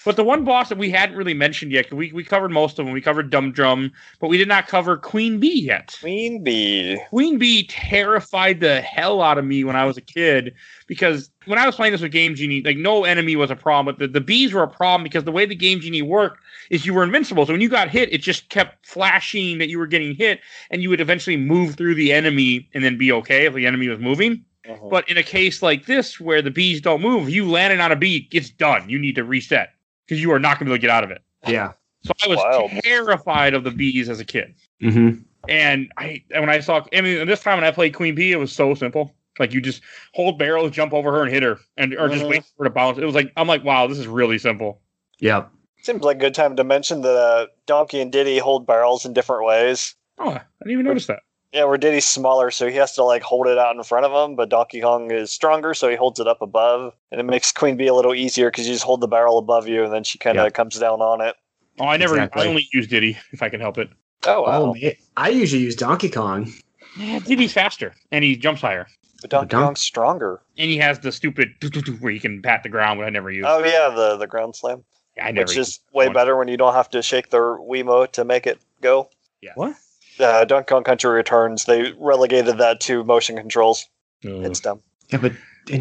But the one boss that we hadn't really mentioned yet, we covered most of them. We covered Dum Drum, but we did not cover Queen Bee yet. Queen Bee. Queen Bee terrified the hell out of me when I was a kid, because when I was playing this with Game Genie, like no enemy was a problem, but the bees were a problem because the way the Game Genie worked is you were invincible. So when you got hit, it just kept flashing that you were getting hit, and you would eventually move through the enemy and then be okay if the enemy was moving. Uh-huh. But in a case like this, where the bees don't move, you landed on a bee, it's done. You need to reset, because you are not going to be able to get out of it. Yeah. So I was terrified of the bees as a kid. Mm-hmm. And this time when I played Queen Bee, it was so simple. Like you just hold barrels, jump over her and hit her, or just wait for her to bounce. It was like, I'm like, wow, this is really simple. Yep. Seems like a good time to mention that Donkey and Diddy hold barrels in different ways. Oh, I didn't even notice that. Yeah, where Diddy's smaller, so he has to like hold it out in front of him, but Donkey Kong is stronger, so he holds it up above, and it makes Queen Bee a little easier because you just hold the barrel above you, and then she kind of comes down on it. Oh, I only use Diddy if I can help it. Oh, wow. Oh, man. I usually use Donkey Kong. Yeah, Diddy's faster, and he jumps higher. But Donkey Kong's stronger. And he has the stupid where you can pat the ground, which I never use. Oh, yeah, the ground slam. Yeah, I never Which is way better when you don't have to shake the Wiimote to make it go. Yeah. What? Donkey Kong Country Returns, they relegated that to motion controls. It's dumb. Yeah, but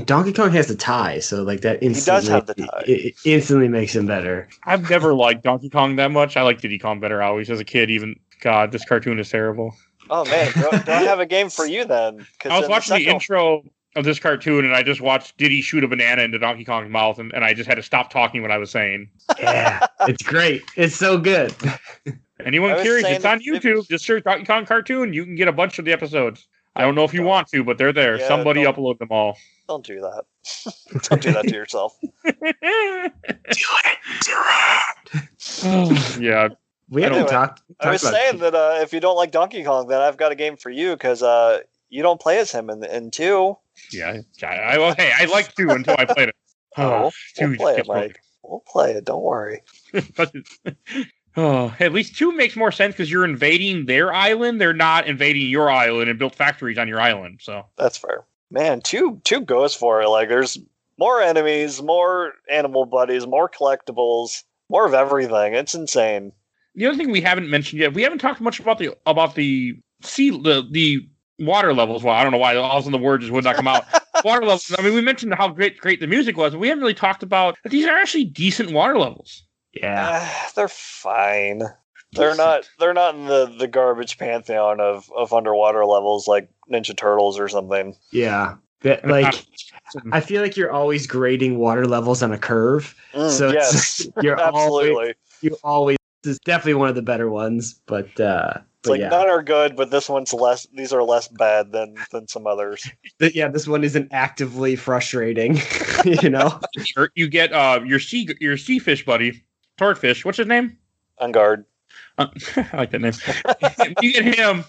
Donkey Kong has the tie, so like that instantly, he does have the tie. It instantly makes him better. I've never liked Donkey Kong that much. I like Diddy Kong better always as a kid. Even God, this cartoon is terrible. Oh man, do I have a game for you then? I was watching the intro of this cartoon, and I just watched Diddy shoot a banana into Donkey Kong's mouth, and I just had to stop talking what I was saying. Yeah, it's great. It's so good. Anyone curious, it's on YouTube. Just search Donkey Kong cartoon. You can get a bunch of the episodes. I don't know if you want to, but they're there. Yeah, somebody upload them all. Don't do that. Don't do that to yourself. Do it. Yeah. We haven't talked I was saying that if you don't like Donkey Kong, then I've got a game for you, because you don't play as him in 2. Yeah. I liked 2 until I played it. We'll play it, Mike. We'll play it. Don't worry. At least 2 makes more sense because you're invading their island. They're not invading your island and built factories on your island. So that's fair. Man, 2 goes for it. Like there's more enemies, more animal buddies, more collectibles, more of everything. It's insane. The other thing we haven't mentioned yet, we haven't talked much about the water levels. Well, I don't know why all of a sudden the word just would not come out. Water levels. I mean, we mentioned how great the music was, but we haven't really talked about that these are actually decent water levels. Yeah, they're fine. They're not in the garbage pantheon of underwater levels like Ninja Turtles or something. Yeah, I feel like you're always grading water levels on a curve. So yes, you're absolutely. It's definitely one of the better ones, but it's like none are good, but this one's less. These are less bad than some others. Yeah, this one isn't actively frustrating. You know, you get your sea fish buddy. Swordfish, what's his name? Ungard. I like that name. You get him.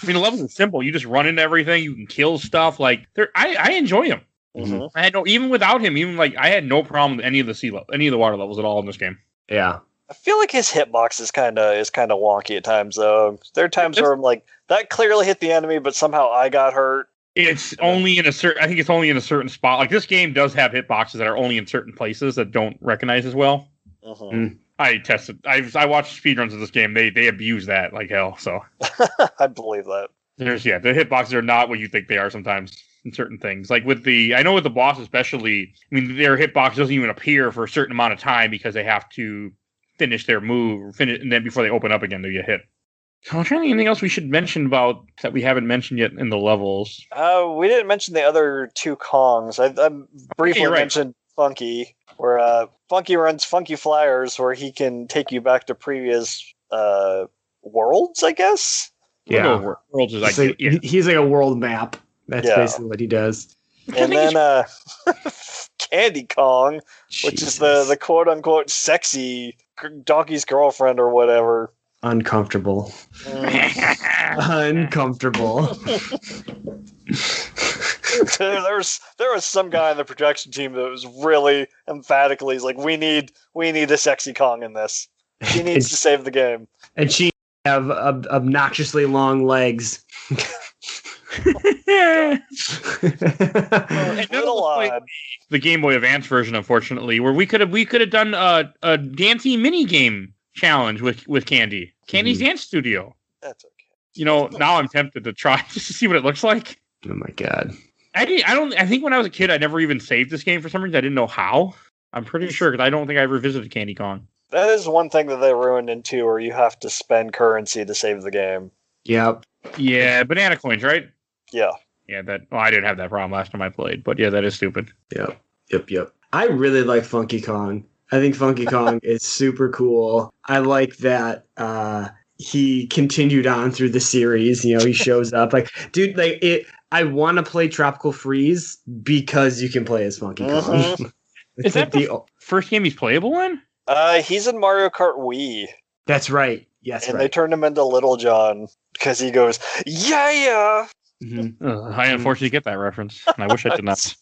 I mean, the levels are simple. You just run into everything. You can kill stuff. Like I enjoy him. Mm-hmm. I had even without him. I had no problem with any of the water levels at all in this game. Yeah, I feel like his hitbox is kind of wonky at times though. There are times where I'm like, that clearly hit the enemy, but somehow I got hurt. It's only in a certain. I think it's only in a certain spot. Like this game does have hitboxes that are only in certain places that don't recognize as well. Mm-hmm. I tested. I watched speedruns of this game. They abuse that like hell. So I believe that. The hitboxes are not what you think they are sometimes in certain things. Like with the boss especially. I mean, their hitbox doesn't even appear for a certain amount of time because they have to finish their move, and then before they open up again, they get hit. So I'm trying to think anything else we should mention about that we haven't mentioned yet in the levels. We didn't mention the other 2 Kongs. I briefly mentioned Funky, where Funky runs Funky Flyers, where he can take you back to previous worlds, I guess. Yeah. Worlds is like, he's like a world map. That's basically what he does. And then Candy Kong, which is the quote unquote sexy donkey's girlfriend or whatever. Uncomfortable. Uncomfortable. there was some guy on the production team that was really emphatically like, we need a sexy Kong in this. She needs to save the game. And she have obnoxiously long legs. The Game Boy Advance version, unfortunately, where we could have done a dancing mini game challenge with Candy. Candy's Dance Studio. That's okay. You know, now I'm tempted to try just to see what it looks like. Oh my god. I think when I was a kid, I never even saved this game for some reason. I didn't know how. I'm pretty sure because I don't think I ever visited Candy Kong. That is one thing that they ruined in 2, where you have to spend currency to save the game. Yep. Yeah, banana coins, right? Yeah. Yeah, I didn't have that problem last time I played, but yeah, that is stupid. Yep. I really like Funky Kong. I think Funky Kong is super cool. I like that he continued on through the series. You know, he shows up like, dude, like it. I want to play Tropical Freeze because you can play as Funky Kong. Is that the first game he's playable in? He's in Mario Kart Wii. That's right. Yes, and they turned him into Little John because he goes, yeah. Mm-hmm. I unfortunately get that reference, and I wish I did not.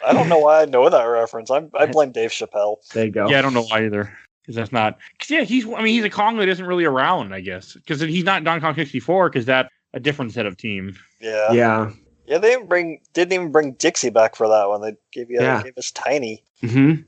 I don't know why I know that reference. I blame Dave Chappelle. There you go. Yeah, I don't know why either. Because that's not. Cause yeah, he's a Kong that isn't really around, I guess. Because he's not Donkey Kong 64. Because that's a different set of team. Yeah. Yeah. Yeah. They didn't even bring Dixie back for that one. They gave us Tiny. Mm-hmm.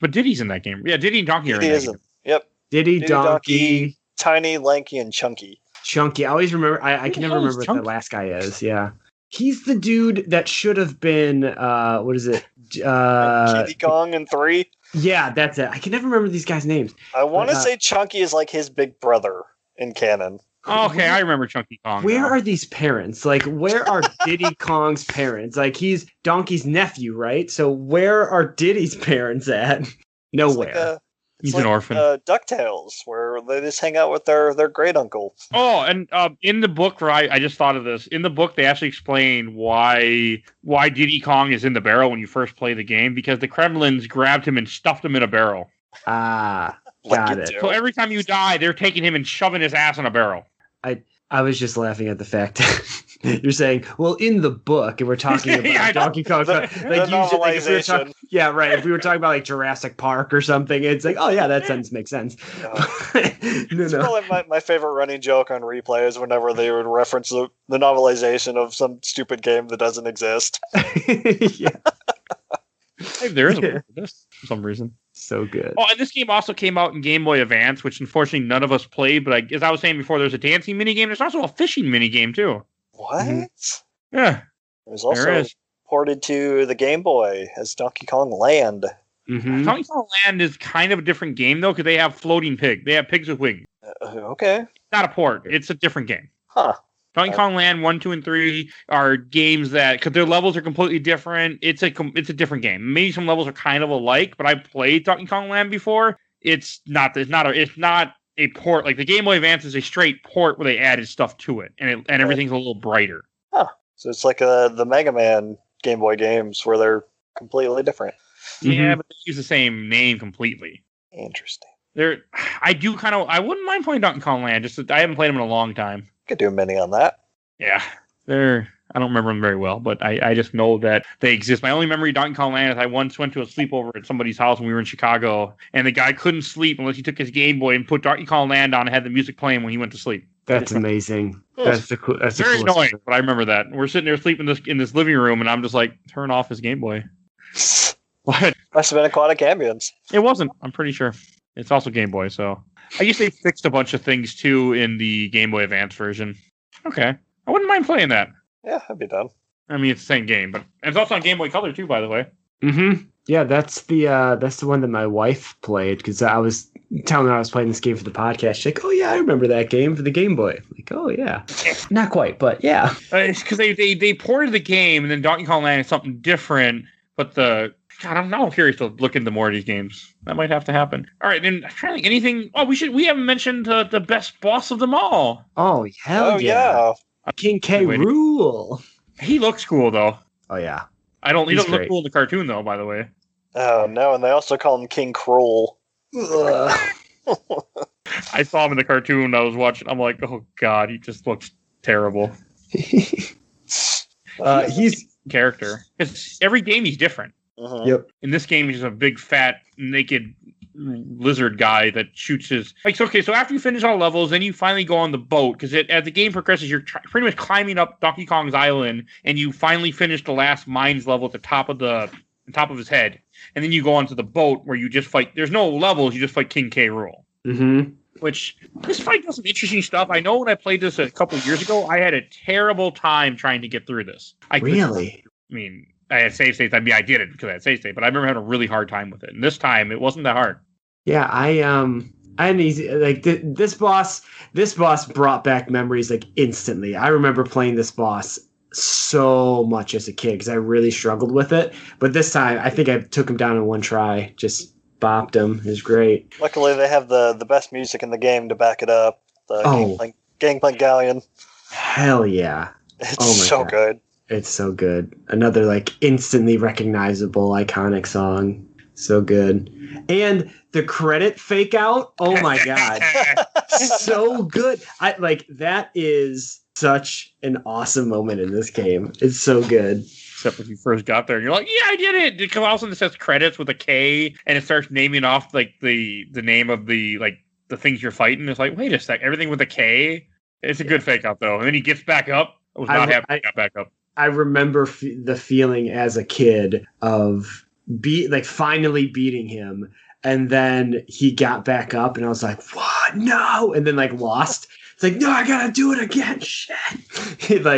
But Diddy's in that game. Yeah, Diddy and Donkey are in that game. Yep. Diddy, Donkey, Tiny, Lanky, and Chunky. Chunky. I always remember. I can never remember what the last guy is. Yeah. He's the dude that should have been, what is it? Kiddy Kong in 3? Yeah, that's it. I can never remember these guys' names. I want to say Chunky is like his big brother in canon. Oh, okay, I remember Chunky Kong. Where are these parents? Like, where are Diddy Kong's parents? Like, he's Donkey's nephew, right? So where are Diddy's parents at? Nowhere. He's an orphan. DuckTales, where they just hang out with their great uncle. Oh, and in the book, right? I just thought of this. In the book, they actually explain why Diddy Kong is in the barrel when you first play the game, because the Kremlins grabbed him and stuffed him in a barrel. Ah, got it. So every time you die, they're taking him and shoving his ass in a barrel. I was just laughing at the fact that you're saying, well, in the book, and we're talking about Donkey Kong. Novelization. Yeah, right. If we were talking about like Jurassic Park or something, it's like, oh yeah, that sentence makes sense. It's probably my favorite running joke on Replay is whenever they would reference the novelization of some stupid game that doesn't exist. Yeah. Hey, there is a book for this for some reason. So good. Oh, and this game also came out in Game Boy Advance, which unfortunately none of us played. But as I was saying before, there's a dancing minigame. There's also a fishing minigame, too. What? Mm-hmm. Yeah. It was also ported to the Game Boy as Donkey Kong Land. Mm-hmm. Donkey Kong Land is kind of a different game, though, because they have floating pig. They have pigs with wings. Okay. It's not a port. It's a different game. Huh. Donkey Kong Land 1, 2, and 3 are games that, because their levels are completely different, it's a different game. Maybe some levels are kind of alike, but I played Donkey Kong Land before. It's not a port. Like the Game Boy Advance is a straight port where they added stuff to it, and everything's a little brighter. Huh. So it's like the Mega Man Game Boy games where they're completely different. Yeah, but they use the same name completely. Interesting. I wouldn't mind playing Donkey Kong Land. Just I haven't played them in a long time. Could do a mini on that. Yeah, I don't remember them very well, but I just know that they exist. My only memory of Donkey Kong Land is I once went to a sleepover at somebody's house when we were in Chicago, and the guy couldn't sleep unless he took his Game Boy and put Donkey Kong Land on and had the music playing when he went to sleep. That's amazing. That's very annoying, but I remember that. We're sitting there sleeping in this living room, and I'm just like, turn off his Game Boy. What? Must have been Aquatic Ambience. It wasn't. I'm pretty sure. It's also Game Boy, so I guess they fixed a bunch of things too in the Game Boy Advance version. Okay. I wouldn't mind playing that. Yeah, I'd be done. I mean, it's the same game, but it's also on Game Boy Color too, by the way. Mm-hmm. Yeah, that's the one that my wife played, because I was telling her I was playing this game for the podcast. She's like, "Oh yeah, I remember that game for the Game Boy." I'm like, "Oh yeah, not quite, but yeah." It's because they ported the game, and then Donkey Kong Land is something different. But I'm curious to look into more of these games. That might have to happen. All right, then I'm trying to think anything. Oh, we haven't mentioned the best boss of them all. Oh, hell yeah. King K. Rool. He looks cool though. Oh yeah. He doesn't look cool in the cartoon though, by the way. Oh no, and they also call him King Cruel. I saw him in the cartoon I was watching. I'm like, oh god, he just looks terrible. He's character. Because every game he's different. Yep. In this game, he's a big, fat, naked lizard guy that shoots his... So after you finish all levels, then you finally go on the boat, because as the game progresses, you're pretty much climbing up Donkey Kong's island, and you finally finish the last mines level at the top of his head. And then you go onto the boat, where you just fight... There's no levels, you just fight King K. Rool. Mm-hmm. Which, this fight does some interesting stuff. I know when I played this a couple of years ago, I had a terrible time trying to get through this. Really? I had save states. I did it because I had save state, but I remember having a really hard time with it. And this time, it wasn't that hard. Yeah, I had an easy this boss brought back memories like instantly. I remember playing this boss so much as a kid because I really struggled with it. But this time, I think I took him down in one try. Just bopped him. It was great. Luckily, they have the best music in the game to back it up. The Gangplank Galleon. Hell yeah! It's so good. It's so good. Another like instantly recognizable, iconic song. So good. And the credit fake out. Oh my god. So good. That is such an awesome moment in this game. It's so good. Except when you first got there, and you're like, "Yeah, I did it." Because all of a sudden it says credits with a K, and it starts naming off like the name of the things you're fighting. It's like, wait a sec, everything with a K. It's a good fake out though. And then he gets back up. I was not happy he got back up. I remember the feeling as a kid of finally beating him, and then he got back up, and I was like, "What? No!" And then lost. It's like, "No, I gotta do it again." Shit,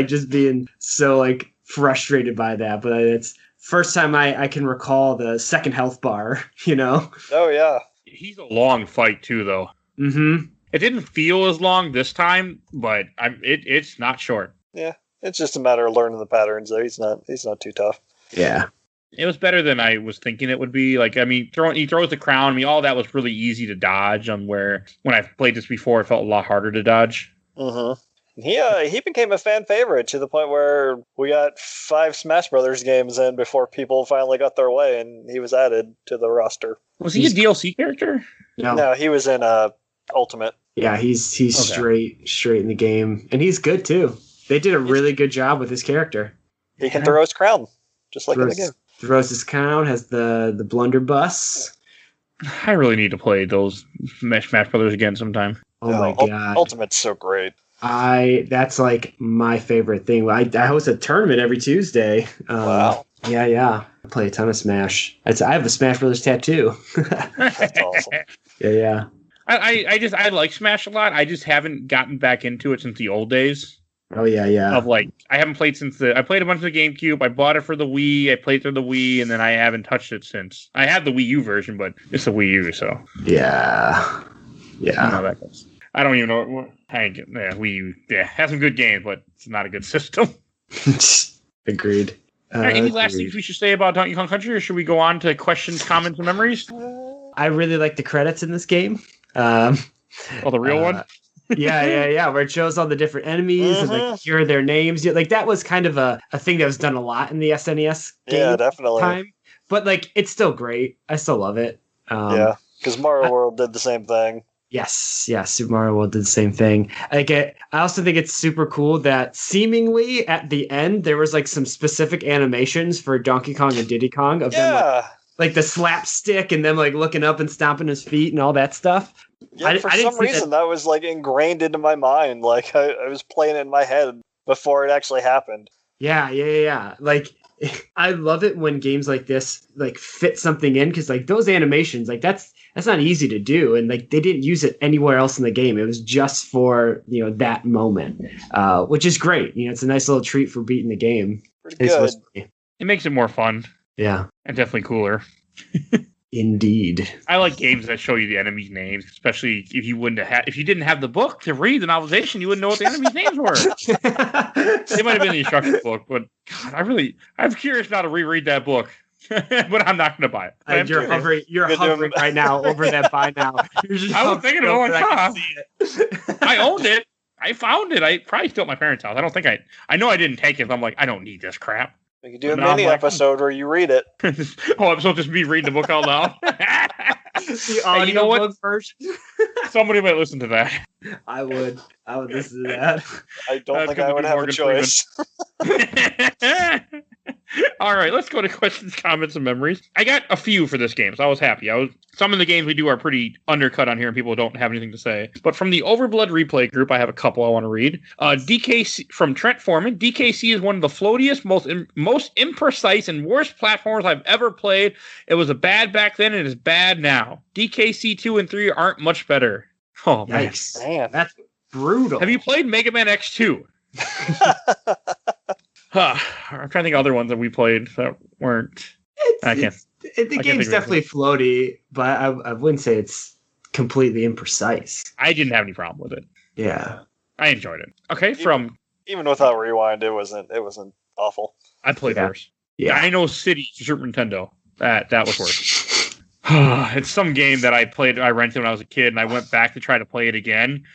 just being so frustrated by that. But it's first time I can recall the second health bar. Oh yeah. He's a long fight too, though. Mm-hmm. It didn't feel as long this time, but it's not short. Yeah. It's just a matter of learning the patterns, though. He's not too tough. Yeah. It was better than I was thinking it would be. He throws the crown. All that was really easy to dodge on where, when I've played this before, it felt a lot harder to dodge. Mm-hmm. He became a fan favorite to the point where we got 5 Smash Brothers games in before people finally got their way, and he was added to the roster. Was he a DLC character? No, he was in Ultimate. Yeah, he's okay. straight in the game, and he's good too. They did a really good job with his character. He can throw his crown, just like in the game. Throws his crown, has the blunderbuss. I really need to play those Smash Brothers again sometime. Oh my god. Ultimate's so great. That's my favorite thing. I host a tournament every Tuesday. Wow. Yeah. I play a ton of Smash. I have a Smash Brothers tattoo. That's awesome. Yeah. I like Smash a lot. I just haven't gotten back into it since the old days. Oh yeah. I haven't played since I played a bunch of the GameCube. I bought it for the Wii. I played through the Wii, and then I haven't touched it since. I have the Wii U version, but it's a Wii U, so yeah. I don't know how that goes. I don't even know. Wii U, has some good games, but it's not a good system. Agreed. Any last things we should say about Donkey Kong Country, or should we go on to questions, comments, and memories? I really like the credits in this game. The real one. Yeah, where it shows all the different enemies and here are their names. That was kind of a thing that was done a lot in the SNES game. Yeah, definitely. Time. But it's still great. I still love it. Yeah, because Mario World did the same thing. Yes, Super Mario World did the same thing. I also think it's super cool that seemingly at the end there was some specific animations for Donkey Kong and Diddy Kong of them the slapstick and them looking up and stomping his feet and all that stuff. Yeah, for some reason that was ingrained into my mind. I was playing it in my head before it actually happened. Yeah. I love it when games like this fit something in because those animations that's not easy to do, and they didn't use it anywhere else in the game. It was just for that moment, which is great. It's a nice little treat for beating the game. Pretty good. It makes it more fun. Yeah, and definitely cooler. Indeed. I like games that show you the enemies' names, especially if you didn't have the book to read the novelization, you wouldn't know what the enemies' names were. They might have been the instruction book, but God, I'm curious now to reread that book. but I'm not going to buy it. And you're hovering right now over that buy now. You're just I was thinking, oh my God. I owned it. I found it. I probably still at my parents' house. I don't think I know I didn't take it. But I'm like, I don't need this crap. We could do a mini episode where you read it. Episode just me reading the book out loud. The audio book version. Somebody might listen to that. I would listen to that. I don't think I would have a choice. All right, let's go to questions, comments, and memories. I got a few for this game, so I was happy. Some of the games we do are pretty undercut on here, and people don't have anything to say. But from the Overblood replay group, I have a couple I want to read. DKC from Trent Foreman. DKC is one of the floatiest, most imprecise, and worst platformers I've ever played. It was bad back then, and it's bad now. DKC 2 and 3 aren't much better. Oh, yikes. Man. That's brutal. Have you played Mega Man X2? I'm trying to think of other ones that we played that weren't. The game's definitely floaty, but I wouldn't say it's completely imprecise. I didn't have any problem with it. Yeah, I enjoyed it. Okay, even without rewind, it wasn't awful. I played worse. Yeah, Dino City for Super Nintendo. That was worse. It's some game that I rented when I was a kid, and I went back to try to play it again.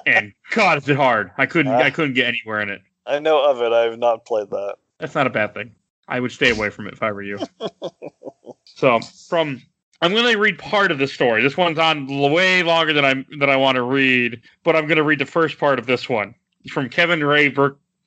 And God, is it hard? I couldn't get anywhere in it. I know of it. I have not played that. That's not a bad thing. I would stay away from it if I were you. So I'm going to read part of the story. This one's on way longer than I want to read, but I'm going to read the first part of this one from Kevin Ray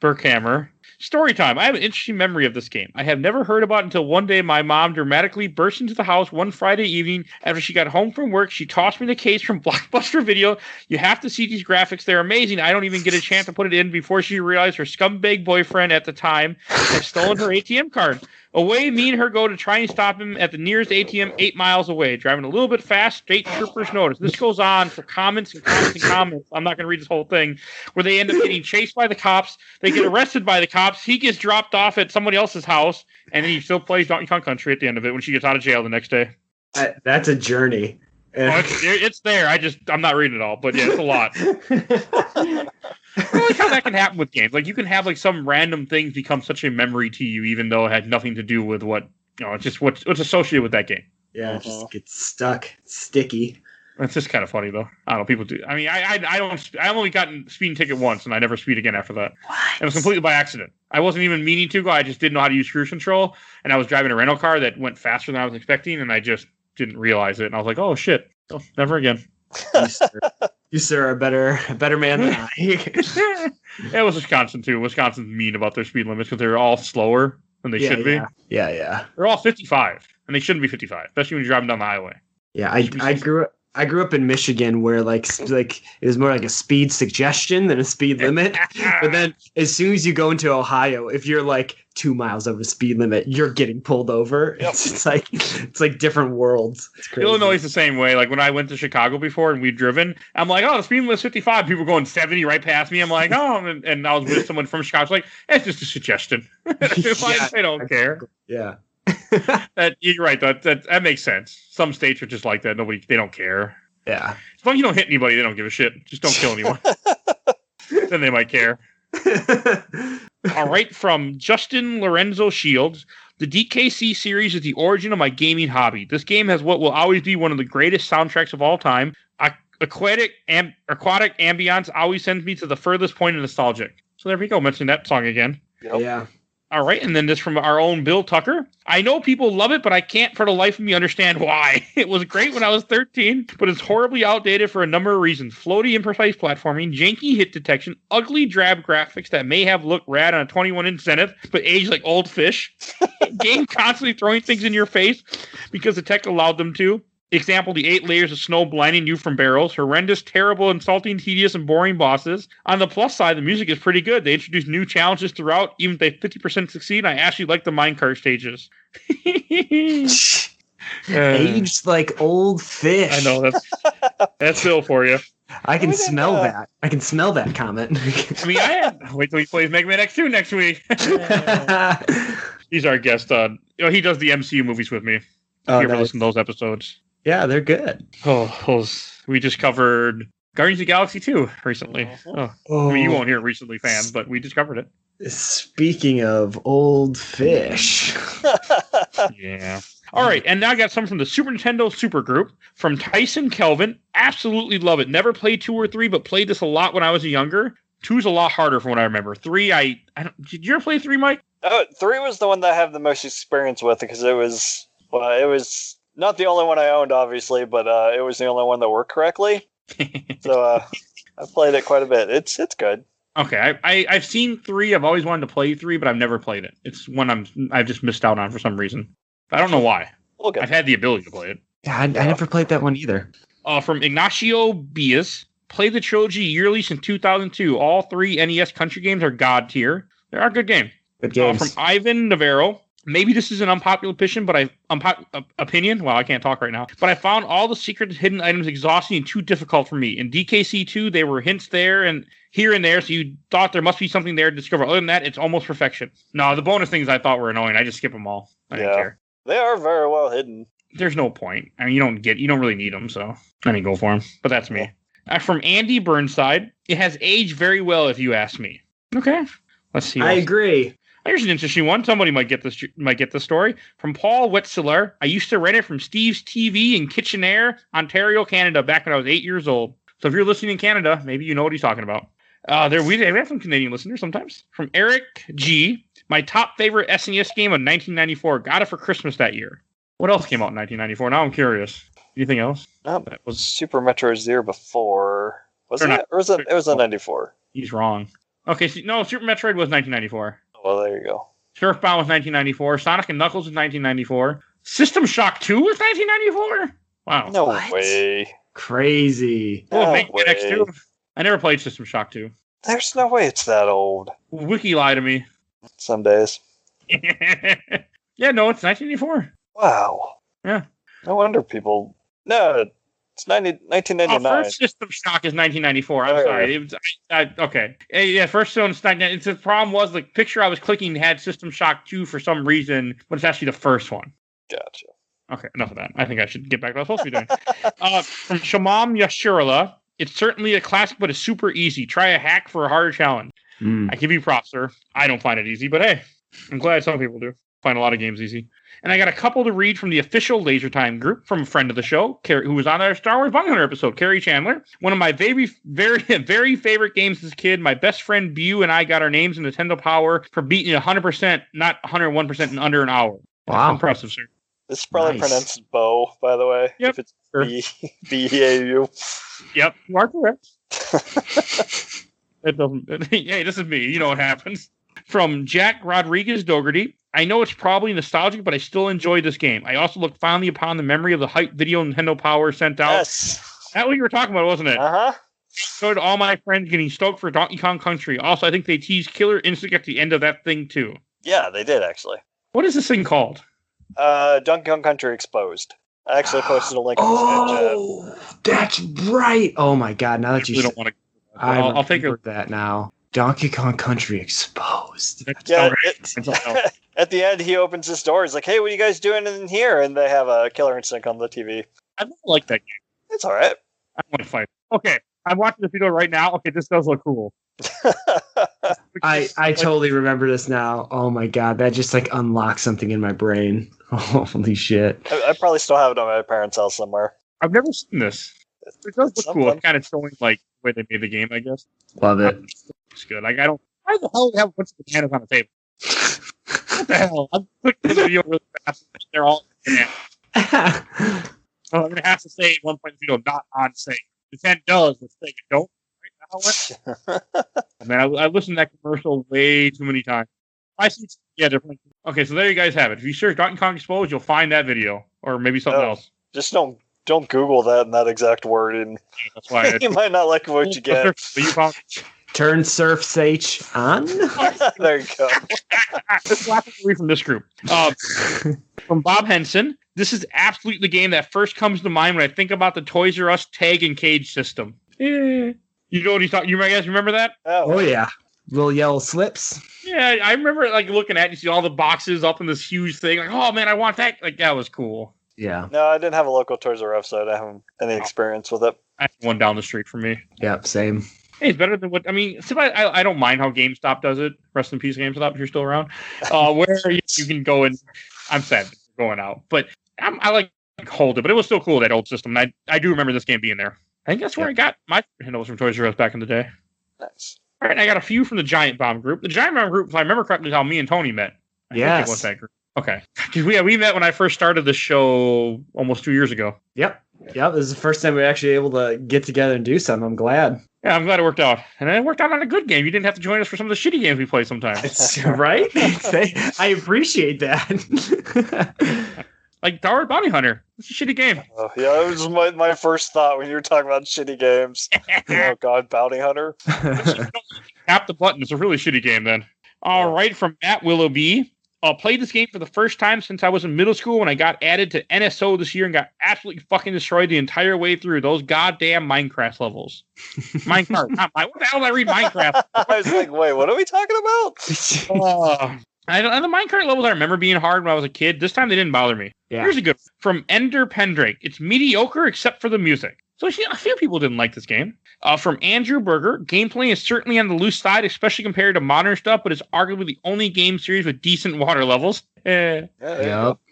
Burkhammer. Story time. I have an interesting memory of this game. I have never heard about it until one day my mom dramatically burst into the house one Friday evening after she got home from work. She tossed me the case from Blockbuster Video. You have to see these graphics. They're amazing. I don't even get a chance to put it in before she realized her scumbag boyfriend at the time had stolen her ATM card. Away, me and her go to try and stop him at the nearest ATM 8 miles away. Driving a little bit fast, state troopers notice. This goes on for comments and comments and comments. I'm not going to read this whole thing. Where they end up getting chased by the cops. They get arrested by the cops. He gets dropped off at somebody else's house. And then he still plays Donkey Kong Country at the end of it when she gets out of jail the next day. That's a journey. It's there. I'm not reading it all. But yeah, it's a lot. I like how that can happen with games. Like you can have like some random things become such a memory to you, even though it had nothing to do with it's just what's associated with that game. Yeah, it just gets stuck. It's sticky. It's just kind of funny though. I don't know. People do. I mean, I only gotten speeding ticket once, and I never speed again after that. What? It was completely by accident. I wasn't even meaning to go. I just didn't know how to use cruise control, and I was driving a rental car that went faster than I was expecting, and I just didn't realize it. And I was like, oh shit, never again. You sir are a better man than I. It was Wisconsin too. Wisconsin's mean about their speed limits because they're all slower than they should be. Yeah. They're all 55, and they shouldn't be 55, especially when you're driving down the highway. Yeah, I grew up in Michigan where like it was more like a speed suggestion than a speed limit. But then as soon as you go into Ohio, if you're like 2 miles over the speed limit, you're getting pulled over. Yep. It's like different worlds. Illinois is the same way. Like when I went to Chicago before and we'd driven, I'm like, oh, the speed limit is 55. People going 70 right past me. I'm like, oh, and I was with someone from Chicago. It's like, it's just a suggestion. They don't care. Yeah. You're right. That makes sense. Some states are just like that. They don't care. Yeah. As long as you don't hit anybody, they don't give a shit. Just don't kill anyone. Then they might care. All right, from Justin Lorenzo Shields. The DKC series is the origin of my gaming hobby. This game has what will always be one of the greatest soundtracks of all time. Aquatic ambiance always sends me to the furthest point of nostalgic. So there we go. Mentioning that song again. Yep. Yeah. All right, and then this from our own Bill Tucker. I know people love it, but I can't for the life of me understand why. It was great when I was 13, but it's horribly outdated for a number of reasons. Floaty, imprecise platforming, janky hit detection, ugly drab graphics that may have looked rad on a 21-inch Zenith, but aged like old fish. Game constantly throwing things in your face because the tech allowed them to. Example, the 8 layers of snow blinding you from barrels. Horrendous, terrible, insulting, tedious, and boring bosses. On the plus side, the music is pretty good. They introduce new challenges throughout. Even if they 50% succeed, I actually like the minecart stages. Aged like old fish. I know, that's Bill for you. I can smell that. I can smell that comment. I mean, wait till he plays Mega Man X2 next week. He's our guest. He does the MCU movies with me. Oh, you ever listen to those episodes? Yeah, they're good. We just covered Guardians of the Galaxy 2 recently. I mean, you won't hear it recently, fans, but we discovered it. Speaking of old fish. Yeah. All right, and now I got some from the Super Nintendo Super Group from Tyson Kelvin. Absolutely love it. Never played 2 or 3, but played this a lot when I was younger. 2's a lot harder from what I remember. 3, I don't. Did you ever play 3, Mike? 3 was the one that I have the most experience with because it was not the only one I owned, obviously, but it was the only one that worked correctly. So I played it quite a bit. It's good. Okay, I've seen 3. I've always wanted to play 3, but I've never played it. It's one I've just missed out on for some reason. I don't know why. Okay. I've had the ability to play it. Yeah, I never played that one either. From Ignacio Bias, played the trilogy yearly since 2002. All 3 NES country games are god tier. They are good games. Good games. From Ivan Navarro, maybe this is an unpopular opinion, but opinion. Well, I can't talk right now. But I found all the secret hidden items exhausting and too difficult for me. In DKC 2, there were hints there and here and there, so you thought there must be something there to discover. Other than that, it's almost perfection. No, the bonus things I thought were annoying. I just skip them all. I didn't care. They are very well hidden. There's no point. I mean, you don't really need them, so I didn't go for them. But that's me. From Andy Burnside, it has aged very well, if you ask me. Okay, let's see. I agree. Here's an interesting one. Somebody might get this story. From Paul Wetzler, I used to rent it from Steve's TV in Kitchener, Ontario, Canada, back when I was 8 years old. So if you're listening in Canada, maybe you know what he's talking about. We have some Canadian listeners sometimes. From Eric G, my top favorite SNES game of 1994. Got it for Christmas that year. What else came out in 1994? Now I'm curious. Anything else? That was Super Metroid's the year before. Wasn't it? Or was it was in 94? He's wrong. Okay, so, no, Super Metroid was 1994. Well, there you go. Surfbound was 1994. Sonic and Knuckles was 1994. System Shock 2 was 1994? Wow. No way. Crazy. Oh, Make Man X2. I never played System Shock 2. There's no way it's that old. Wiki lied to me. Some days. Yeah, no, it's 1984. Wow. Yeah. No wonder people... No, it's 1999. First System Shock is 1994. I'm sorry. It was, okay. Yeah, first one is 1999. The problem was the picture I was clicking had System Shock 2 for some reason, but it's actually the first one. Gotcha. Okay, enough of that. I think I should get back to what I was supposed to be doing. From Shamam Yashirala, it's certainly a classic, but it's super easy. Try a hack for a harder challenge. I give you props, sir. I don't find it easy, but hey, I'm glad some people do. Find a lot of games easy. And I got a couple to read from the official Laser Time group from a friend of the show, who was on our Star Wars Bounty Hunter episode, Carrie Chandler. One of my very, very favorite games as a kid. My best friend Bu and I got our names in Nintendo Power for beating 100%, not 101% in under an hour. Wow. That's impressive, sir. This is probably pronounced Bo, by the way. Yep. If it's B-E-A-U. Yep, you are correct. It doesn't. Hey, this is me. You know what happens. From Jack Rodriguez Dougherty, I know it's probably nostalgic, but I still enjoy this game. I also look fondly upon the memory of the hype video Nintendo Power sent out. Yes. That's what you were talking about, wasn't it? Uh-huh. So did all my friends getting stoked for Donkey Kong Country. Also, I think they teased Killer Instinct at the end of that thing, too. Yeah, they did, actually. What is this thing called? Donkey Kong Country Exposed. I actually posted a link in the Snapchat. That's right. Oh, my God. Now that you don't want to... I'll take that now. Donkey Kong Country Exposed. Yeah, at the end, he opens his door. He's like, hey, what are you guys doing in here? And they have a Killer Instinct on the TV. I don't like that game. It's all right. I want to fight. Okay, I'm watching the video right now. Okay, this does look cool. I totally remember this now. Oh, my God. That just, unlocked something in my brain. Holy shit. I probably still have it on my parents' house somewhere. I've never seen this. It does look cool. It's kind of showing, the way they made the game, I guess. Love it. It's good. I don't... Why the hell do they have a bunch of bananas on the table? What the hell? I'm clicking the video really fast. They're all bananas. I'm going to have to say at one point in the video, not on saying. Nintendo does, let's say it don't. Right now, I mean, I listened to that commercial way too many times. I see. Yeah, different. Okay, so there you guys have it. If you search Donkey Kong Exposed, you'll find that video. Or maybe something else. Just don't Google that in that exact word. And that's why you might not like what you get. Turn Surf Sage on. There you go. Let's laugh away from this group. From Bob Henson, this is absolutely the game that first comes to mind when I think about the Toys R Us tag and cage system. You know what he's talking? You guys remember that? Oh yeah, little yellow slips. Yeah, I remember looking at it, you see all the boxes up in this huge thing. Oh man, I want that. That was cool. Yeah. No, I didn't have a local Toys R Us, so I didn't have any experience with it. I had one down the street from me. Yep, same. Hey, it's better than what I mean. I don't mind how GameStop does it. Rest in peace, GameStop, if you're still around. Where you can go and I'm sad that you're going out, but I like hold it. But it was still cool, that old system. And I do remember this game being there. I think that's where I got my handles from Toys R Us back in the day. Nice. All right, I got a few from the Giant Bomb group. The Giant Bomb group, if I remember correctly, is how me and Tony met. I think it was that group. Okay, because we met when I first started the show almost 2 years ago. Yep. This is the first time we were actually able to get together and do something. I'm glad. Yeah, I'm glad it worked out. And it worked out on a good game. You didn't have to join us for some of the shitty games we play sometimes. Right? I appreciate that. Like Tower Bounty Hunter. It's a shitty game. Yeah, it was my first thought when you were talking about shitty games. Oh, God, Bounty Hunter. Tap the button. It's a really shitty game then. All right, from Matt Willoughby. Played this game for the first time since I was in middle school when I got added to NSO this year and got absolutely fucking destroyed the entire way through those goddamn Minecraft levels. Minecraft. What the hell did I read Minecraft? I was like, wait, what are we talking about? The Minecraft levels I remember being hard when I was a kid. This time they didn't bother me. Yeah. Here's a good one. From Ender Pendrake. It's mediocre except for the music. So a few people didn't like this game. From Andrew Berger, gameplay is certainly on the loose side, especially compared to modern stuff, but it's arguably the only game series with decent water levels. Yeah.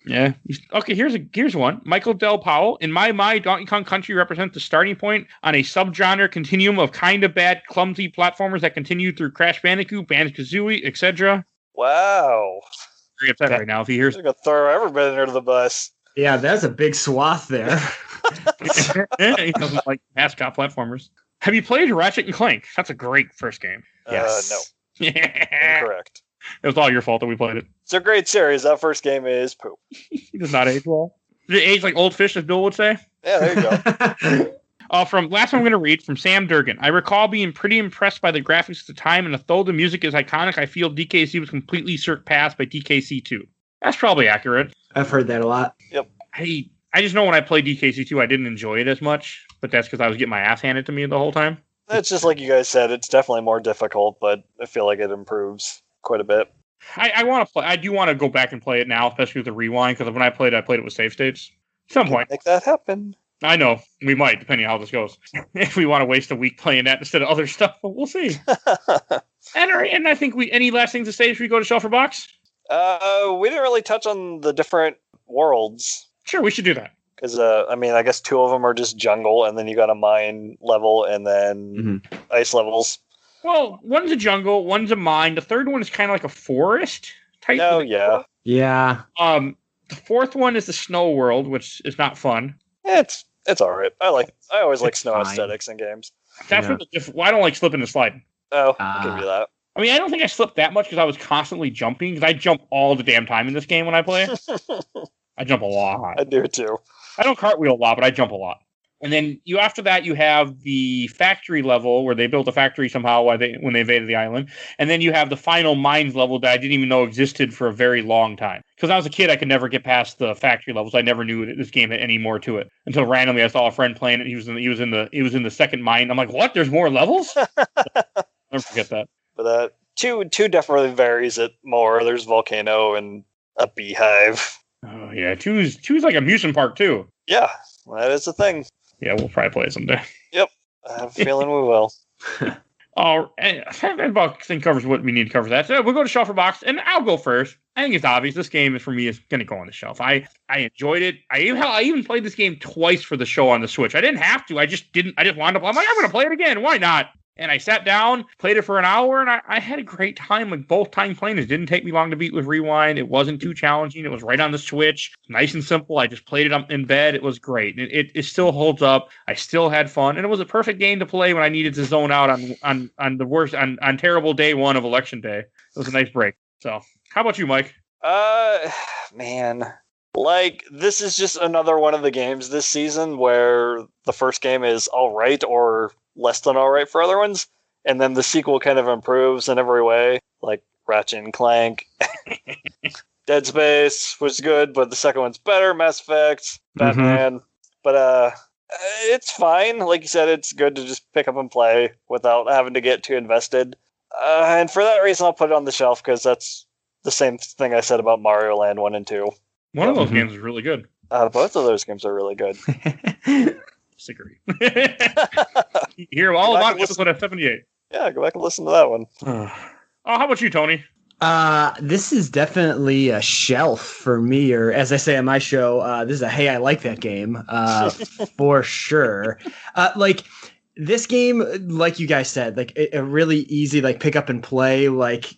Okay, here's one. Michael Del Powell. In my mind, Donkey Kong Country represents the starting point on a subgenre continuum of kind of bad, clumsy platformers that continue through Crash Bandicoot, Banjo-Kazooie, etc. Wow. Very upset right now if he hears. I'm going to throw everybody under the bus. Yeah, that's a big swath there. He doesn't like mascot platformers. Have you played Ratchet and Clank? That's a great first game. Yes. No. Incorrect. It was all your fault that we played it. It's a great series. That first game is poop. It does not age well. Does it age like old fish, as Bill would say? Yeah, there you go. From last one I'm going to read from Sam Durgan. I recall being pretty impressed by the graphics at the time, and although the music is iconic, I feel DKC was completely surpassed by DKC 2. That's probably accurate. I've heard that a lot. Yep. I just know when I played DKC 2, I didn't enjoy it as much, but that's because I was getting my ass handed to me the whole time. It's just like you guys said, it's definitely more difficult, but I feel like it improves quite a bit. I want to play. I do want to go back and play it now, especially with the rewind, because when I played it with save states. At some point. Make that happen. I know. We might, depending on how this goes. If we want to waste a week playing that instead of other stuff, but we'll see. And I think any last things to say before we go to Shelf or Box? We didn't really touch on the different worlds. Sure, we should do that. Because, I guess 2 of them are just jungle, and then you got a mine level, and then ice levels. Well, one's a jungle, one's a mine. The third one is kind of like a forest type. Oh, yeah. Yeah. The fourth one is the snow world, which is not fun. It's all right. I always like snow aesthetics in games. That's what I don't like slipping and sliding. Oh, I'll give you that. I mean, I don't think I slipped that much because I was constantly jumping, because I jump all the damn time in this game when I play. I jump a lot. I do too. I don't cartwheel a lot, but I jump a lot. And then after that, you have the factory level where they built a factory somehow when they invaded the island. And then you have the final mines level that I didn't even know existed for a very long time. Because when I was a kid, I could never get past the factory levels. I never knew that this game had any more to it until randomly I saw a friend playing it. He was in the second mine. I'm like, what? There's more levels? Never forget that. But two definitely varies it more. There's volcano and a beehive. Oh yeah, two's like amusement park too. Yeah, that is the thing. Yeah, we'll probably play it someday. Yep, I have a feeling we will. That about thing covers what we need to cover. That. So we'll go to Shelf or Box, and I'll go first. I think it's obvious. This game for me is going to go on the shelf. I enjoyed it. I even played this game twice for the show on the Switch. I didn't have to. I just wound up. I'm like, I'm going to play it again. Why not? And I sat down, played it for an hour, and I had a great time. Like both time playing it. Didn't take me long to beat with Rewind. It wasn't too challenging. It was right on the Switch. Nice and simple. I just played it up in bed. It was great. It still holds up. I still had fun. And it was a perfect game to play when I needed to zone out on the worst, on terrible day one of Election Day. It was a nice break. So how about you, Mike? Man. Like, this is just another one of the games this season where the first game is all right or less than all right for other ones, and then the sequel kind of improves in every way, like Ratchet and Clank. Dead Space was good, but the second one's better. Mass Effect, Batman. But it's fine. Like you said, it's good to just pick up and play without having to get too invested. And for that reason, I'll put it on the shelf, because that's the same thing I said about Mario Land 1 and 2. One of those games is really good. Both of those games are really good. disagree. You hear all about episode 78. Yeah, go back and listen to that one. How about you, Tony? This is definitely a shelf for me, or as I say on my show, this is a hey, I like that game, for sure. Like this game, like you guys said, like a really easy like pick up and play like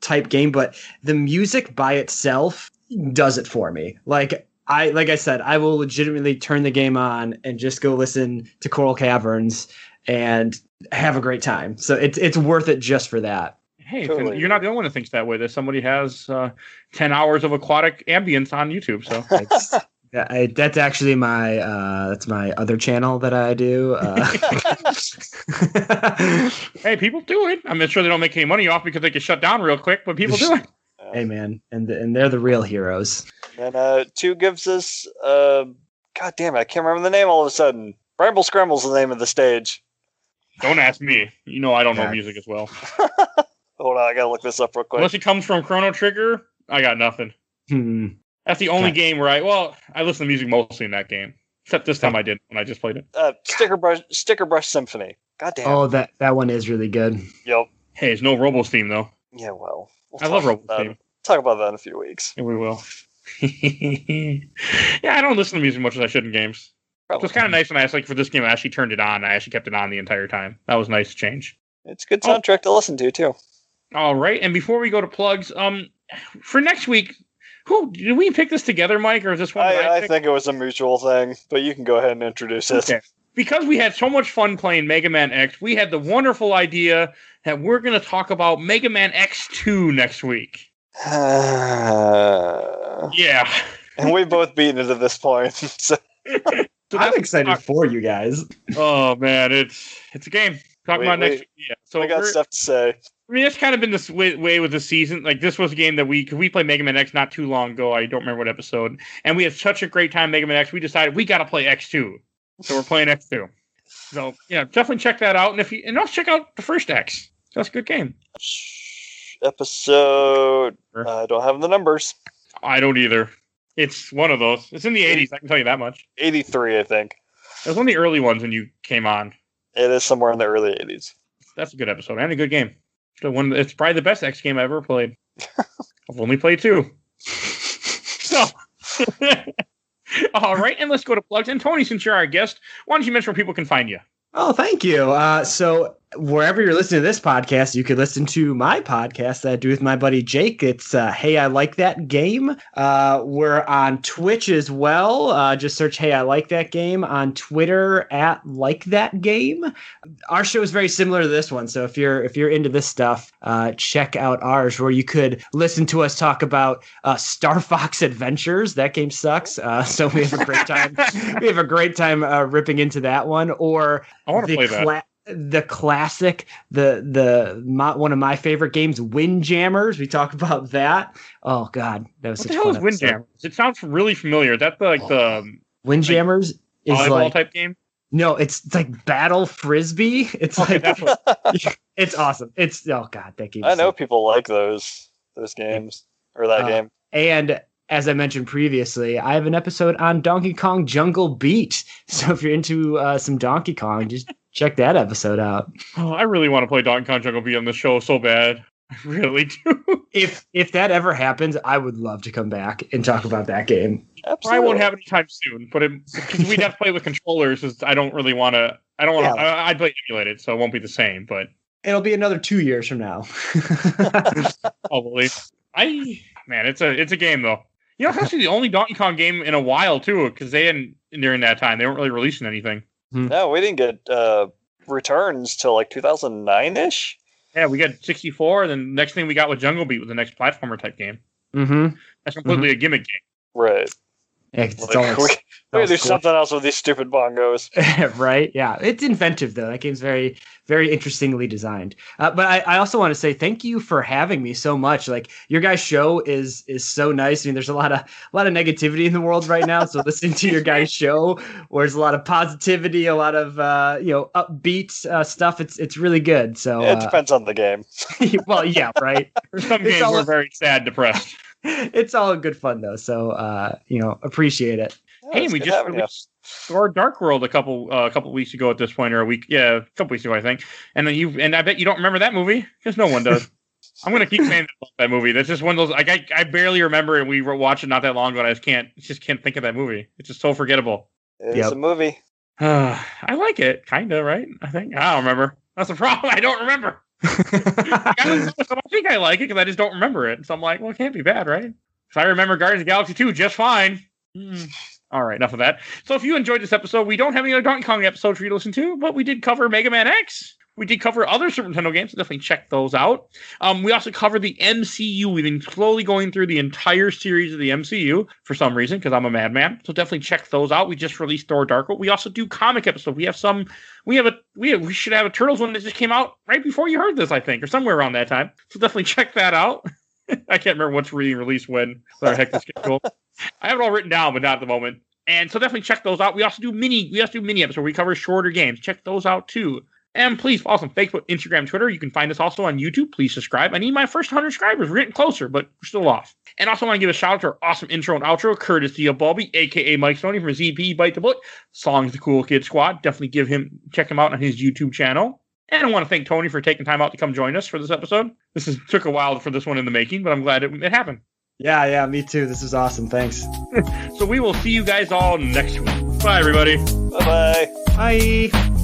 type game, but the music by itself does it for me. Like I said, I will legitimately turn the game on and just go listen to Coral Caverns and have a great time. So it's worth it just for that. Hey, Totally. you're not the only one that thinks that way. There's somebody has 10 hours of aquatic ambience on YouTube. So that's actually my that's my other channel that I do. Hey, people do it. I'm sure they don't make any money off because they get shut down real quick, but people do it. Hey man, and they're the real heroes. And 2 gives us God damn it, I can't remember the name all of a sudden. Bramble Scramble's the name of the stage. Don't ask me. You know I don't know music as well. Hold on, I gotta look this up real quick. Unless it comes from Chrono Trigger, I got nothing. That's the only game where I listen to music mostly in that game. Except this time I didn't when I just played it. Sticker Brush Symphony. God damn. Oh, that one is really good. Yep. Hey, it's no Robo's theme though. Yeah, well. I love Robo's theme. Talk about that in a few weeks. Yeah, we will. Yeah, I don't listen to music much as I should in games. So it's kind of nice when for this game I actually turned it on. I actually kept it on the entire time. That was a nice change. It's a good soundtrack to listen to too. All right, and before we go to plugs, for next week, did we pick this together, Mike, or is this one? I think it was a mutual thing, but you can go ahead and introduce it. Okay. Because we had so much fun playing Mega Man X, we had the wonderful idea that we're going to talk about Mega Man X2 next week. Yeah. And we've both beaten it at this point. So I'm excited for you guys. Oh, man, it's a game. Talking about next week. Yeah. So we got stuff to say. I mean, that's kind of been this way with the season. Like, this was a game that we played Mega Man X not too long ago. I don't remember what episode. And we had such a great time Mega Man X, we decided we got to play X2. So we're playing X2. So, yeah, definitely check that out. And also check out the first X. That's a good game. Episode... I don't have the numbers. I don't either. It's one of those. It's in the 80s, I can tell you that much. 83, I think. It was one of the early ones when you came on. It is somewhere in the early 80s. That's a good episode and a good game. It's probably the best X game I ever played. I've only played 2. So, all right, and let's go to plugs. And Tony, since you're our guest, why don't you mention where people can find you? Oh, thank you. So wherever you're listening to this podcast, you could listen to my podcast that I do with my buddy Jake. It's Hey, I Like That Game. We're on Twitch as well. Just search Hey, I Like That Game on Twitter at Like That Game. Our show is very similar to this one. So if you're into this stuff, check out ours where you could listen to us talk about Star Fox Adventures. That game sucks. So we have a great time. We have a great time ripping into that one. Or I want to play that. The classic, one of my favorite games, Windjammers. We talk about that. Oh God, that was what such the hell fun is Windjammers? It sounds really familiar. That's the Windjammers is volleyball like type game. No, it's like Battle Frisbee. It's Okay, like that's what, it's awesome. It's God, that game. I know people like those games or that game. And as I mentioned previously, I have an episode on Donkey Kong Jungle Beat. So if you're into some Donkey Kong, just check that episode out. Oh, I really want to play Donkey Kong Jungle Beat on the show so bad. I really do. If that ever happens, I would love to come back and talk about that game. Absolutely. I won't have any time soon, but because we'd have to play with controllers, I don't really want to. I don't want to. I'd play emulated, so it won't be the same. But it'll be another 2 years from now. Probably. Man, it's a game though. You know, it's actually the only Donkey Kong game in a while too, because during that time they weren't really releasing anything. No, we didn't get returns till like 2009-ish. Yeah, we got 64, and then the next thing we got with Jungle Beat was the next platformer type game. Mm-hmm. That's completely a gimmick game. Right. Yeah, we do something else with these stupid bongos. Right? Yeah. It's inventive, though. That game's very, very interestingly designed. But I also want to say thank you for having me so much. Like, your guys' show is so nice. I mean, there's a lot of negativity in the world right now. So listening to your guys' show, where there's a lot of positivity, a lot of upbeat stuff. It's really good. So it depends on the game. Well, yeah, right. For some games, we're very sad, depressed. It's all good fun though, so appreciate it. Hey, it's we good just having you. released Thor Dark World a couple weeks ago at this point, or a couple weeks ago, I think. And then I bet you don't remember that movie because no one does. I'm gonna keep saying that movie. That's just one of those. Like I barely remember it. We were watching not that long ago, and I just can't think of that movie. It's just so forgettable. It's a movie. I like it, kind of, right? I think I don't remember. That's the problem. I don't remember. I think I like it because I just don't remember it. So I'm like, well, it can't be bad, right? Because I remember Guardians of the Galaxy 2 just fine. All right, enough of that. So if you enjoyed this episode, we don't have any other Donkey Kong episodes for you to listen to, but we did cover Mega Man X. We did cover other Super Nintendo games, so definitely check those out. We also covered the MCU. We've been slowly going through the entire series of the MCU for some reason, because I'm a madman. So definitely check those out. We just released Thor Dark World. We also do comic episodes. We should have a Turtles one that just came out right before you heard this, I think, or somewhere around that time. So definitely check that out. I can't remember what's being released when. What the heck this schedule. I have it all written down, but not at the moment. And so definitely check those out. We also do mini episodes where we cover shorter games. Check those out too. And please follow us on Facebook, Instagram, Twitter. You can find us also on YouTube. Please subscribe. I need my first 100 subscribers. We're getting closer, but we're still off. And also want to give a shout out to our awesome intro and outro, courtesy of Bulby, a.k.a. Mike Stoney from ZP Bite the Bullet. Songs The Cool Kid Squad. Definitely check him out on his YouTube channel. And I want to thank Tony for taking time out to come join us for this episode. Took a while for this one in the making, but I'm glad it happened. Yeah, me too. This is awesome. Thanks. So we will see you guys all next week. Bye, everybody. Bye-bye. Bye.